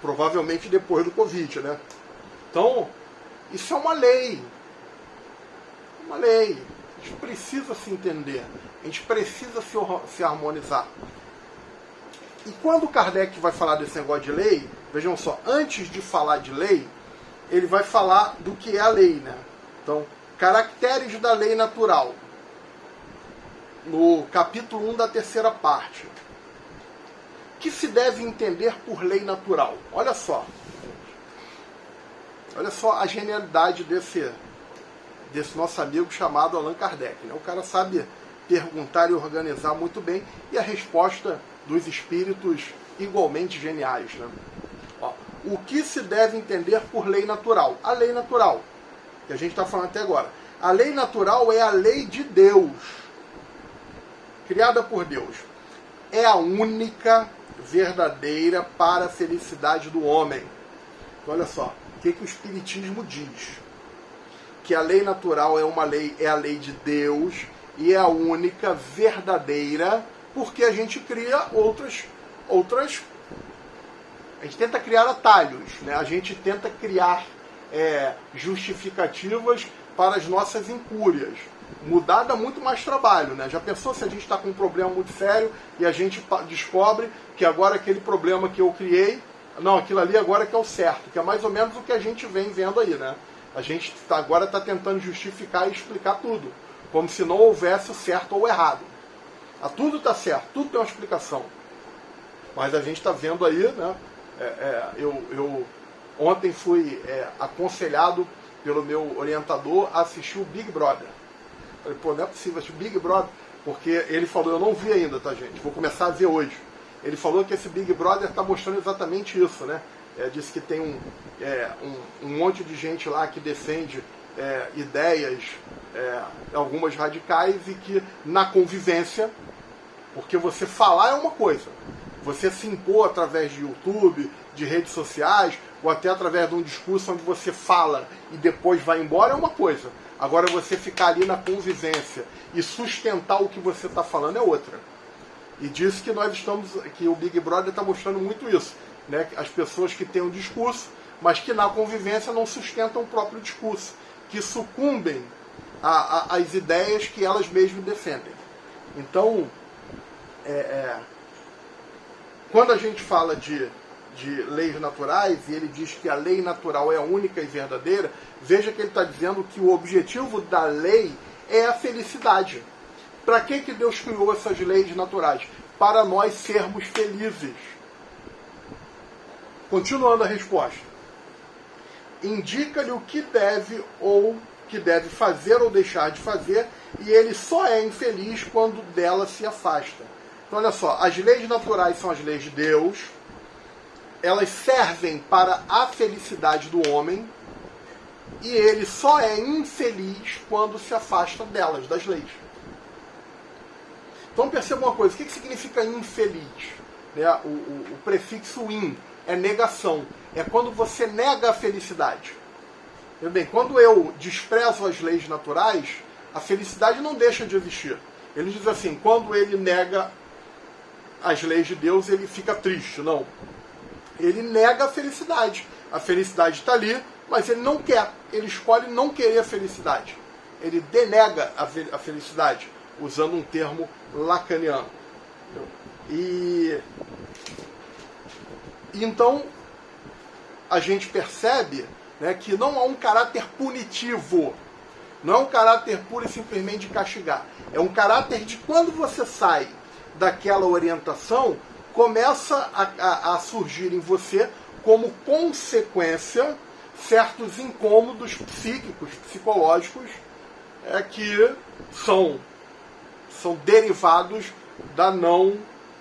Provavelmente depois do Covid, né? Então, isso é uma lei. Uma lei. A gente precisa se entender. A gente precisa se harmonizar. E quando Kardec vai falar desse negócio de lei, vejam só, antes de falar de lei, ele vai falar do que é a lei, né? Então, caracteres da lei natural. no capítulo 1 da terceira parte. O que se deve entender por lei natural? Olha só. Olha só a genialidade desse nosso amigo chamado Allan Kardec. Né? O cara sabe perguntar e organizar muito bem, e a resposta dos espíritos igualmente geniais. Né? Ó, o que se deve entender por lei natural? A lei natural, que a gente está falando até agora. A lei natural é a lei de Deus, criada por Deus. É a única verdadeira para a felicidade do homem. Então, olha só, o que o Espiritismo diz? Que a lei natural é a lei de Deus e é a única verdadeira, porque a gente cria outras a gente tenta criar atalhos, né? A gente tenta criar justificativas para as nossas incúrias. Mudar dá muito mais trabalho, né? Já pensou se a gente está com um problema muito sério e a gente descobre que agora aquele problema que eu criei, não, aquilo ali agora que é o certo, que é mais ou menos o que a gente vem vendo aí, né? A gente agora está tentando justificar e explicar tudo, como se não houvesse o certo ou o errado. Tudo está certo, tudo tem uma explicação. Mas a gente está vendo aí, né? Eu ontem fui aconselhado pelo meu orientador a assistir o Big Brother. Falei, pô, não é possível assistir Big Brother, porque ele falou, eu não vi ainda, tá, gente? Vou começar a ver hoje. Ele falou que esse Big Brother está mostrando exatamente isso, né? Disse que tem um monte de gente lá que defende ideias, algumas radicais, e que na convivência, porque você falar é uma coisa, você se impor através de YouTube, de redes sociais, ou até através de um discurso onde você fala e depois vai embora é uma coisa. Agora você ficar ali na convivência e sustentar o que você está falando é outra. E disse que o Big Brother está mostrando muito isso. Né? As pessoas que têm um discurso, mas que na convivência não sustentam o próprio discurso, que sucumbem às ideias que elas mesmas defendem. Então, quando a gente fala de leis naturais, e ele diz que a lei natural é a única e verdadeira, veja que ele está dizendo que o objetivo da lei é a felicidade. Para que Deus criou essas leis naturais? Para nós sermos felizes. Continuando a resposta. Indica-lhe o que deve fazer ou deixar de fazer, e ele só é infeliz quando dela se afasta. Então, olha só, as leis naturais são as leis de Deus, elas servem para a felicidade do homem, e ele só é infeliz quando se afasta delas, das leis. Então perceba uma coisa, o que significa infeliz? O prefixo in é negação, é quando você nega a felicidade. Bem, quando eu desprezo as leis naturais, a felicidade não deixa de existir. Ele diz assim, quando ele nega as leis de Deus, ele fica triste. Não. Ele nega a felicidade. A felicidade está ali, mas ele não quer. Ele escolhe não querer a felicidade. Ele denega a felicidade, usando um termo lacaniano. E então a gente percebe, né, que não há um caráter punitivo. Não é um caráter puro e simplesmente de castigar. É um caráter de quando você sai daquela orientação, começa a surgir em você, como consequência, certos incômodos psíquicos, psicológicos, que são derivados da não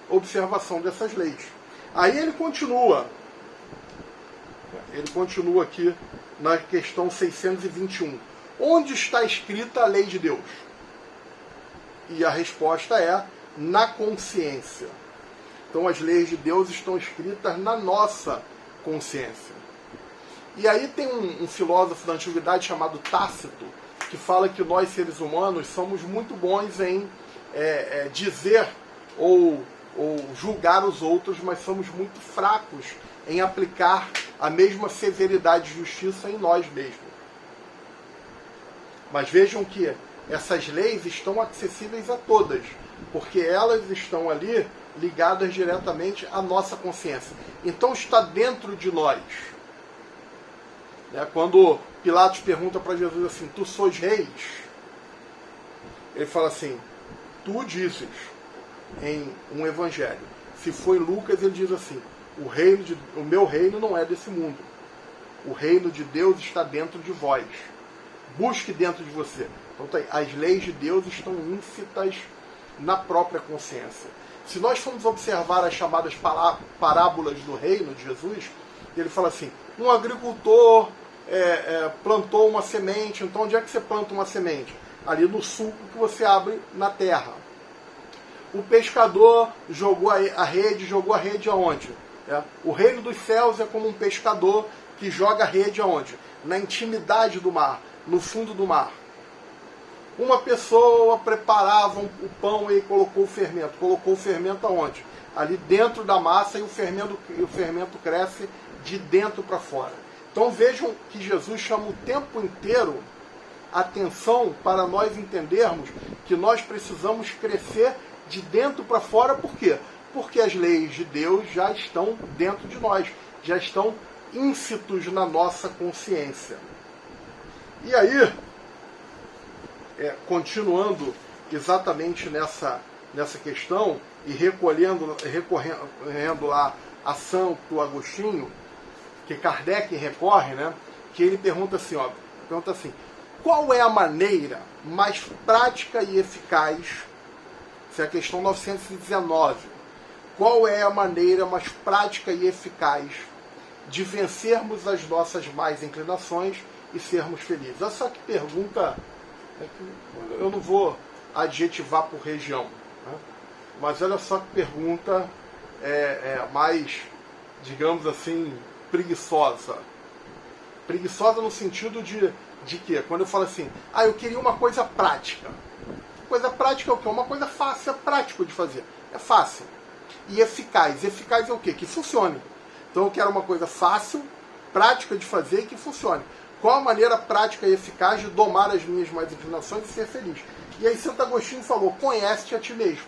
observação dessas leis. Aí ele continua aqui na questão 621. Onde está escrita a lei de Deus? E a resposta é na consciência. Então as leis de Deus estão escritas na nossa consciência. E aí tem um filósofo da antiguidade chamado Tácito, que fala que nós, seres humanos, somos muito bons em dizer ou julgar os outros, mas somos muito fracos em aplicar a mesma severidade e justiça em nós mesmos. Mas vejam que essas leis estão acessíveis a todas, porque elas estão ali ligadas diretamente à nossa consciência. Então está dentro de nós. Quando Pilatos pergunta para Jesus assim, tu sois reis? Ele fala assim, tu dizes em um evangelho. Se foi Lucas, ele diz assim: o meu reino não é desse mundo. O reino de Deus está dentro de vós. Busque dentro de você. Então, as leis de Deus estão íncitas na própria consciência. Se nós formos observar as chamadas parábolas do reino de Jesus, ele fala assim: um agricultor plantou uma semente. Então, onde é que você planta uma semente? Ali no sulco que você abre na terra. O pescador jogou a rede aonde? O reino dos céus é como um pescador que joga a rede aonde? Na intimidade do mar, no fundo do mar. Uma pessoa preparava o pão e colocou o fermento. Colocou o fermento aonde? Ali dentro da massa, e o fermento cresce de dentro para fora. Então vejam que Jesus chama o tempo inteiro atenção para nós entendermos que nós precisamos crescer de dentro para fora. Por quê? Porque as leis de Deus já estão dentro de nós, já estão íncitos na nossa consciência. E aí, continuando exatamente nessa questão e recorrendo lá a Santo Agostinho, que Kardec recorre, né, que ele pergunta assim, qual é a maneira mais prática e eficaz, essa é a questão 919, qual é a maneira mais prática e eficaz de vencermos as nossas más inclinações e sermos felizes? Essa que pergunta, eu não vou adjetivar por região, né? Mas olha só que pergunta mais, digamos assim, preguiçosa. Preguiçosa no sentido de quê? Quando eu falo assim, eu queria uma coisa prática. Coisa prática é o quê? Uma coisa fácil, é prático de fazer. É fácil. E eficaz. Eficaz é o quê? Que funcione. Então eu quero uma coisa fácil, prática de fazer e que funcione. Qual a maneira prática e eficaz de domar as minhas más inclinações e ser feliz? E aí Santo Agostinho falou, conhece-te a ti mesmo.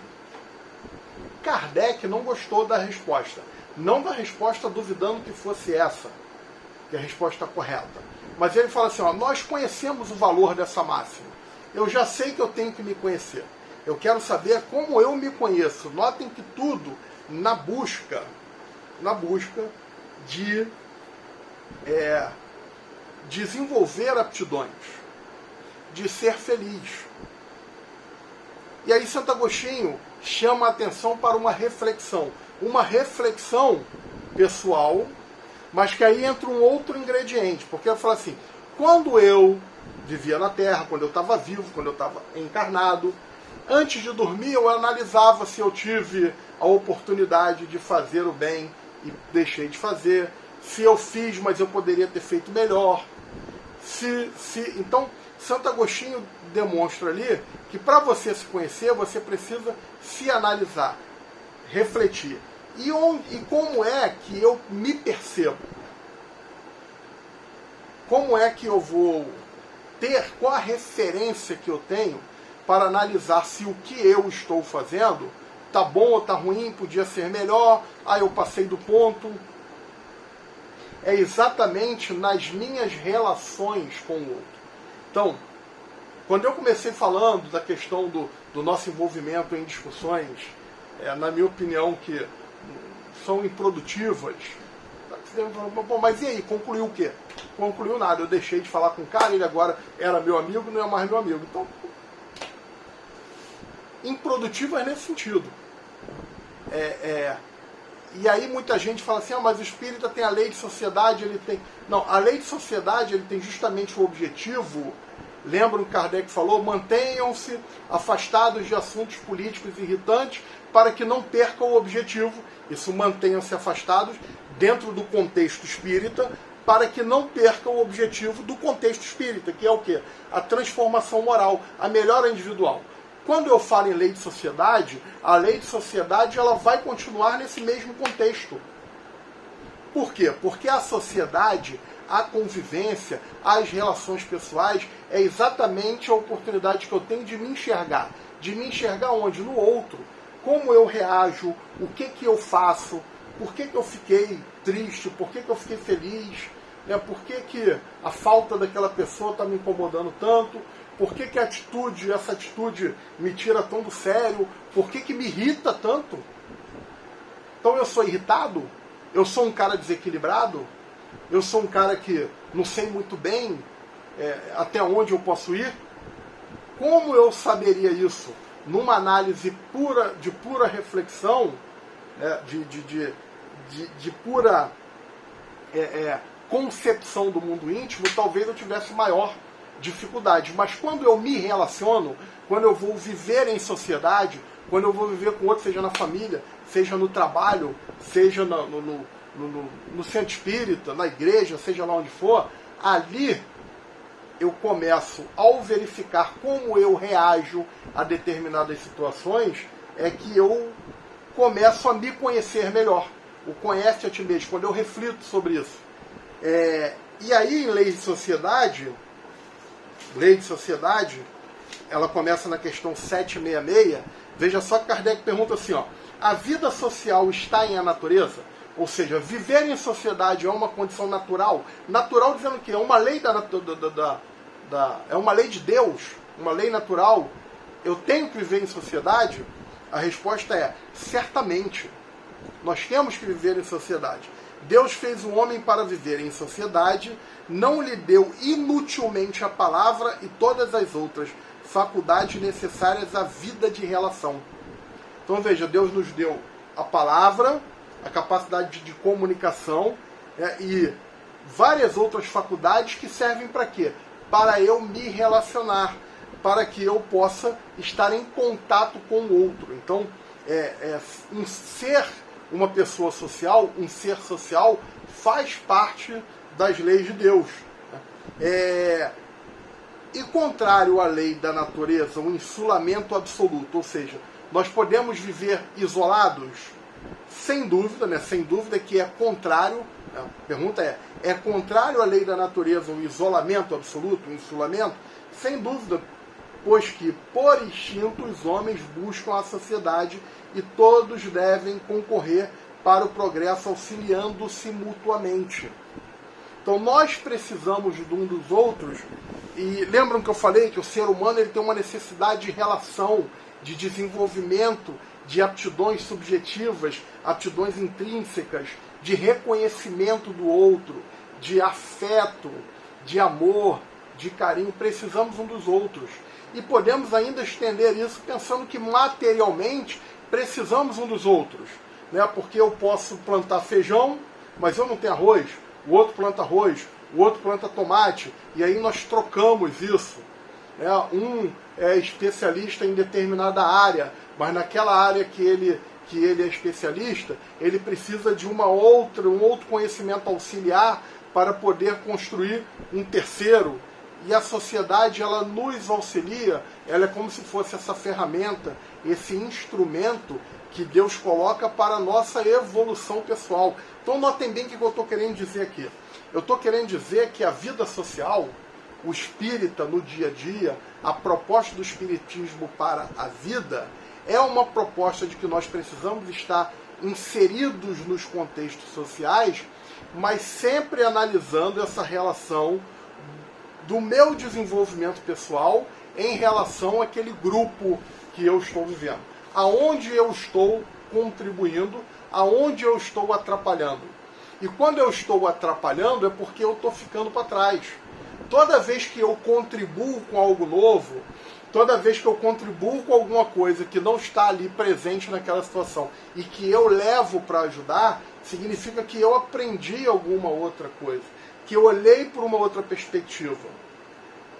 Kardec não gostou da resposta. Não da resposta duvidando que fosse essa, que é a resposta correta. Mas ele fala assim, nós conhecemos o valor dessa máxima. Eu já sei que eu tenho que me conhecer. Eu quero saber como eu me conheço. Notem que tudo na busca de desenvolver aptidões, de ser feliz. E aí Santo Agostinho chama a atenção para uma reflexão pessoal, mas que aí entra um outro ingrediente, porque ele fala assim, quando eu vivia na Terra, quando eu estava vivo, quando eu estava encarnado, antes de dormir eu analisava se eu tive a oportunidade de fazer o bem e deixei de fazer, se eu fiz, mas eu poderia ter feito melhor. Então, Santo Agostinho demonstra ali que para você se conhecer, você precisa se analisar, refletir. E como é que eu me percebo? Como é que eu vou ter, qual a referência que eu tenho para analisar se o que eu estou fazendo está bom ou está ruim, podia ser melhor, eu passei do ponto. É exatamente nas minhas relações com o outro. Então, quando eu comecei falando da questão do nosso envolvimento em discussões, na minha opinião, que são improdutivas, bom, mas e aí, concluiu o quê? Concluiu nada, eu deixei de falar com o cara, ele agora era meu amigo, não é mais meu amigo. Então, improdutivas nesse sentido. E aí muita gente fala assim, mas o espírita tem a lei de sociedade, ele tem... Não, a lei de sociedade ele tem justamente o objetivo, lembram que Kardec falou, mantenham-se afastados de assuntos políticos irritantes para que não percam o objetivo. Isso, mantenham-se afastados dentro do contexto espírita para que não percam o objetivo do contexto espírita, que é o quê? A transformação moral, a melhora individual. Quando eu falo em lei de sociedade, a lei de sociedade ela vai continuar nesse mesmo contexto. Por quê? Porque a sociedade, a convivência, as relações pessoais é exatamente a oportunidade que eu tenho de me enxergar. De me enxergar onde? No outro. Como eu reajo, o que eu faço, por que eu fiquei triste, por que eu fiquei feliz, por que a falta daquela pessoa está me incomodando tanto, Por que que essa atitude me tira tão do sério? Por que que me irrita tanto? Então eu sou irritado? Eu sou um cara desequilibrado? Eu sou um cara que não sei muito bem até onde eu posso ir? Como eu saberia isso? Numa análise de pura reflexão, de pura concepção do mundo íntimo, talvez eu tivesse maior dificuldade. Mas quando eu me relaciono, quando eu vou viver em sociedade, quando eu vou viver com outro, seja na família, seja no trabalho, seja no centro espírita, na igreja, seja lá onde for, ali eu começo, ao verificar como eu reajo a determinadas situações, é que eu começo a me conhecer melhor. O conhece a ti mesmo, quando eu reflito sobre isso. E aí, em lei de sociedade, ela começa na questão 766. Veja só que Kardec pergunta assim, a vida social está em a natureza? Ou seja, viver em sociedade é uma condição natural? Natural dizendo que é uma lei é uma lei de Deus, uma lei natural. Eu tenho que viver em sociedade? A resposta é, certamente. Nós temos que viver em sociedade. Deus fez o homem para viver em sociedade, não lhe deu inutilmente a palavra e todas as outras faculdades necessárias à vida de relação. Então veja, Deus nos deu a palavra, a capacidade de comunicação e várias outras faculdades que servem para quê? Para eu me relacionar, para que eu possa estar em contato com o outro. Então, uma pessoa social, um ser social, faz parte das leis de Deus. E contrário à lei da natureza, um insulamento absoluto, ou seja, nós podemos viver isolados? Sem dúvida, sem dúvida que é contrário. A pergunta é contrário à lei da natureza um isolamento absoluto, um insulamento? Sem dúvida, pois que, por instinto, os homens buscam a sociedade e todos devem concorrer para o progresso auxiliando-se mutuamente. Então nós precisamos de um dos outros, e lembram que eu falei que o ser humano ele tem uma necessidade de relação, de desenvolvimento, de aptidões subjetivas, aptidões intrínsecas, de reconhecimento do outro, de afeto, de amor, de carinho. Precisamos um dos outros. E podemos ainda estender isso pensando que materialmente precisamos um dos outros. Porque eu posso plantar feijão, mas eu não tenho arroz. O outro planta arroz, o outro planta tomate, e aí nós trocamos isso. Um é especialista em determinada área, mas naquela área que ele é especialista, ele precisa de um outro conhecimento auxiliar para poder construir um terceiro. E a sociedade, ela nos auxilia, ela é como se fosse essa ferramenta, esse instrumento que Deus coloca para a nossa evolução pessoal. Então notem bem o que eu estou querendo dizer aqui. Eu estou querendo dizer que a vida social, o espírita no dia a dia, a proposta do espiritismo para a vida, é uma proposta de que nós precisamos estar inseridos nos contextos sociais, mas sempre analisando essa relação do meu desenvolvimento pessoal em relação àquele grupo que eu estou vivendo. Aonde eu estou contribuindo, aonde eu estou atrapalhando. E quando eu estou atrapalhando é porque eu estou ficando para trás. Toda vez que eu contribuo com algo novo, toda vez que eu contribuo com alguma coisa que não está ali presente naquela situação e que eu levo para ajudar, significa que eu aprendi alguma outra coisa, que eu olhei por uma outra perspectiva.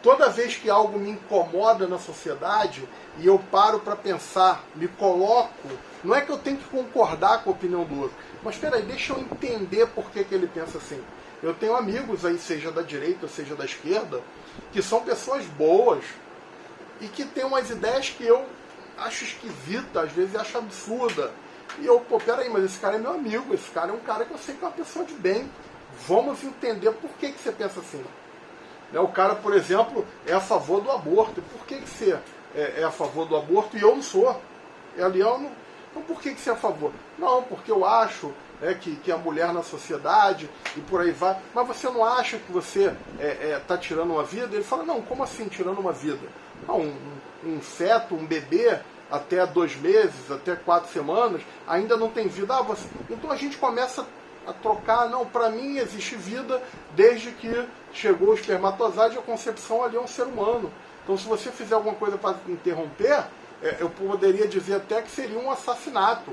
Toda vez que algo me incomoda na sociedade e eu paro para pensar, me coloco, não é que eu tenho que concordar com a opinião do outro, mas espera aí, deixa eu entender por que ele pensa assim. Eu tenho amigos aí, seja da direita, seja da esquerda, que são pessoas boas e que têm umas ideias que eu acho esquisita, às vezes acho absurda. E eu, peraí, mas esse cara é meu amigo, esse cara é um cara que eu sei que é uma pessoa de bem. Vamos entender por que você pensa assim. O cara, por exemplo, é a favor do aborto. Por que você é a favor do aborto e eu não sou? Então por que você é a favor? Não, porque eu acho que a mulher na sociedade e por aí vai. Mas você não acha que você está tirando uma vida? Ele fala, não, como assim tirando uma vida? Não, um feto, um bebê, até 2 meses, até 4 semanas, ainda não tem vida. Então a gente começa a trocar, não, para mim existe vida desde que chegou o espermatozoide e a concepção ali é um ser humano. Então se você fizer alguma coisa para interromper, eu poderia dizer até que seria um assassinato.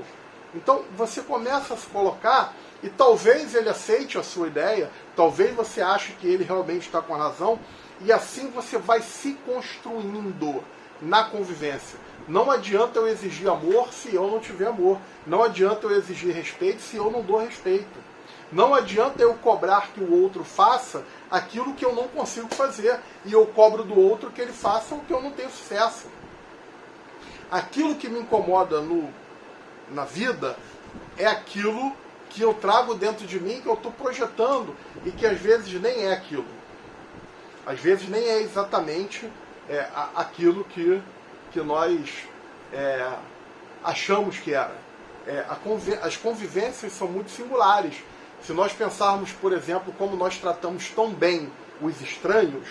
Então você começa a se colocar, e talvez ele aceite a sua ideia, talvez você ache que ele realmente está com a razão, e assim você vai se construindo na convivência. Não adianta eu exigir amor se eu não tiver amor. Não adianta eu exigir respeito se eu não dou respeito. Não adianta eu cobrar que o outro faça aquilo que eu não consigo fazer, e eu cobro do outro que ele faça o que eu não tenho sucesso. Aquilo que me incomoda na vida é aquilo que eu trago dentro de mim, que eu estou projetando, e que às vezes nem é aquilo. Às vezes nem é exatamente aquilo que nós achamos que era. As convivências são muito singulares. Se nós pensarmos, por exemplo, como nós tratamos tão bem os estranhos,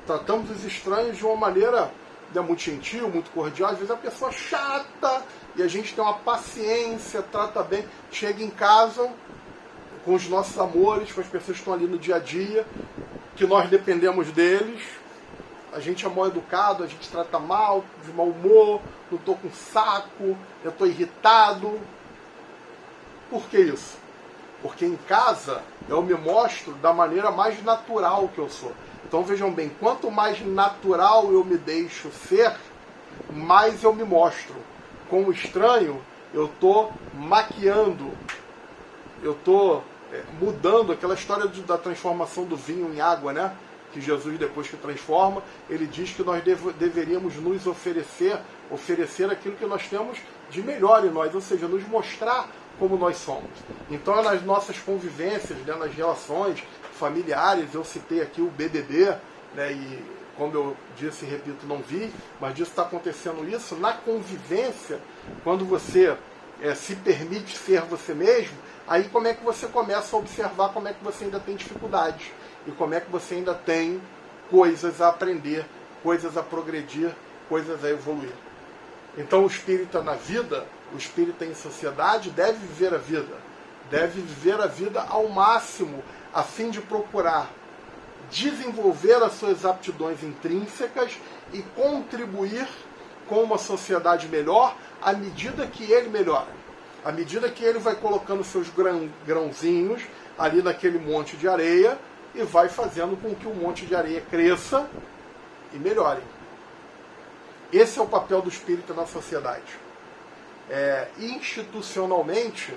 tratamos os estranhos de uma maneira muito gentil, muito cordial. Às vezes a pessoa é chata e a gente tem uma paciência, trata bem, chega em casa com os nossos amores, com as pessoas que estão ali no dia a dia, que nós dependemos deles. A gente é mal educado, a gente trata mal, de mau humor, não estou com saco, eu estou irritado. Por que isso? Porque em casa eu me mostro da maneira mais natural que eu sou. Então vejam bem, quanto mais natural eu me deixo ser, mais eu me mostro. Com o estranho, eu estou maquiando, eu estou mudando aquela história da transformação do vinho em água, né? Que Jesus, depois que transforma, ele diz que nós deveríamos nos oferecer aquilo que nós temos de melhor em nós, ou seja, nos mostrar como nós somos. Então, nas nossas convivências, né, nas relações familiares, eu citei aqui o BBB, né, e como eu disse e repito, não vi, mas disso está acontecendo isso, na convivência, quando você se permite ser você mesmo, aí como é que você começa a observar como é que você ainda tem dificuldades, e como é que você ainda tem coisas a aprender, coisas a progredir, coisas a evoluir. Então o espírita na vida, o espírita em sociedade deve viver a vida ao máximo, a fim de procurar desenvolver as suas aptidões intrínsecas e contribuir com uma sociedade melhor à medida que ele melhora. À medida que ele vai colocando seus grãozinhos ali naquele monte de areia e vai fazendo com que o monte de areia cresça e melhore. Esse é o papel do espírita na sociedade. Institucionalmente,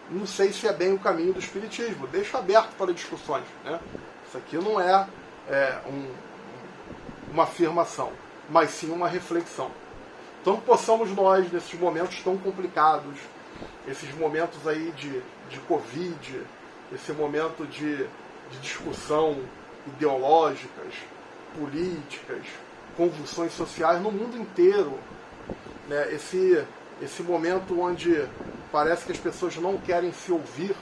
não sei se é bem o caminho do espiritismo. Deixo aberto para discussões, né? Isso aqui não é, uma afirmação, mas sim uma reflexão. Então possamos nós, nesses momentos tão complicados, esses momentos aí de Covid, esse momento de discussão ideológicas, políticas, convulsões sociais no mundo inteiro, né? Esse momento onde parece que as pessoas não querem se ouvir,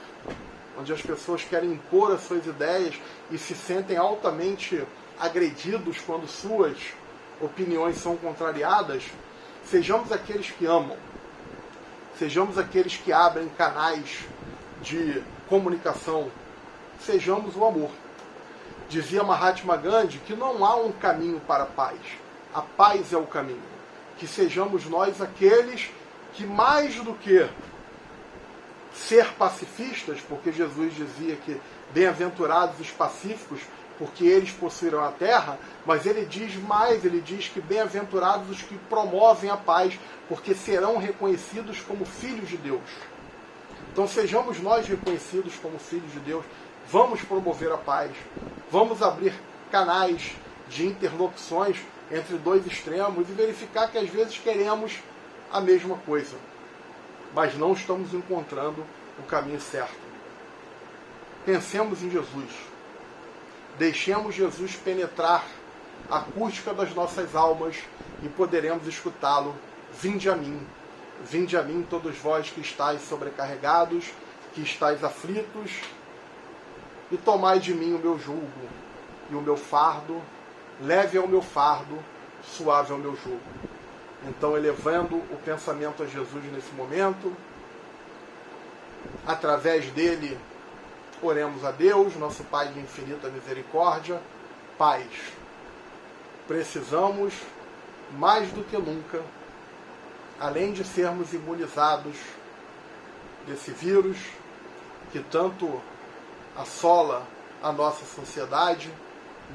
onde as pessoas querem impor as suas ideias e se sentem altamente agredidos quando suas opiniões são contrariadas, sejamos aqueles que amam, sejamos aqueles que abrem canais de comunicação, sejamos o amor. Dizia Mahatma Gandhi que não há um caminho para a paz é o caminho. Que sejamos nós aqueles que, mais do que ser pacifistas, porque Jesus dizia que bem-aventurados os pacíficos, porque eles possuirão a terra, mas ele diz mais, ele diz que bem-aventurados os que promovem a paz, porque serão reconhecidos como filhos de Deus. Então sejamos nós reconhecidos como filhos de Deus, vamos promover a paz, vamos abrir canais de interlocuções entre dois extremos e verificar que às vezes queremos a mesma coisa, mas não estamos encontrando o caminho certo. Pensemos em Jesus. Deixemos Jesus penetrar a acústica das nossas almas e poderemos escutá-lo vinde a mim todos vós que estáis sobrecarregados, que estáis aflitos, e tomai de mim o meu jugo e o meu fardo, leve é o meu fardo, suave é o meu jugo. Então, elevando o pensamento a Jesus nesse momento, através dele, oremos a Deus, nosso Pai de infinita misericórdia. Paz, precisamos, mais do que nunca, além de sermos imunizados desse vírus que tanto assola a nossa sociedade,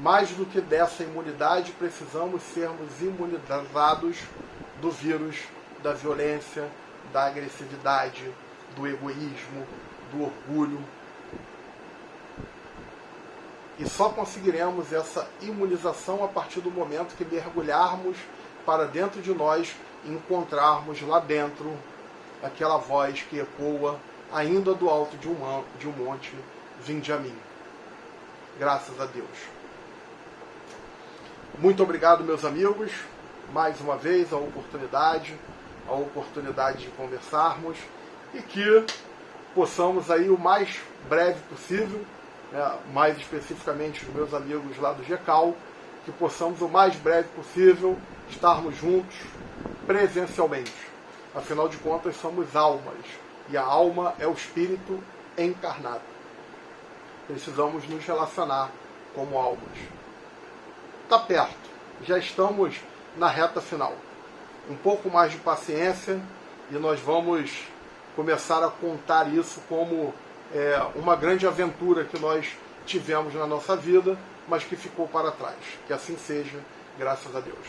mais do que dessa imunidade, precisamos sermos imunizados do vírus da violência, da agressividade, do egoísmo, do orgulho. E só conseguiremos essa imunização a partir do momento que mergulharmos para dentro de nós e encontrarmos lá dentro aquela voz que ecoa ainda do alto de um monte, vinde a mim. Graças a Deus. Muito obrigado, meus amigos, mais uma vez a oportunidade de conversarmos e que possamos aí o mais breve possível, mais especificamente os meus amigos lá do GECAL, que possamos o mais breve possível estarmos juntos presencialmente. Afinal de contas, somos almas, e a alma é o espírito encarnado. Precisamos nos relacionar como almas. Está perto, já estamos na reta final. Um pouco mais de paciência e nós vamos começar a contar isso como uma grande aventura que nós tivemos na nossa vida, mas que ficou para trás. Que assim seja, graças a Deus.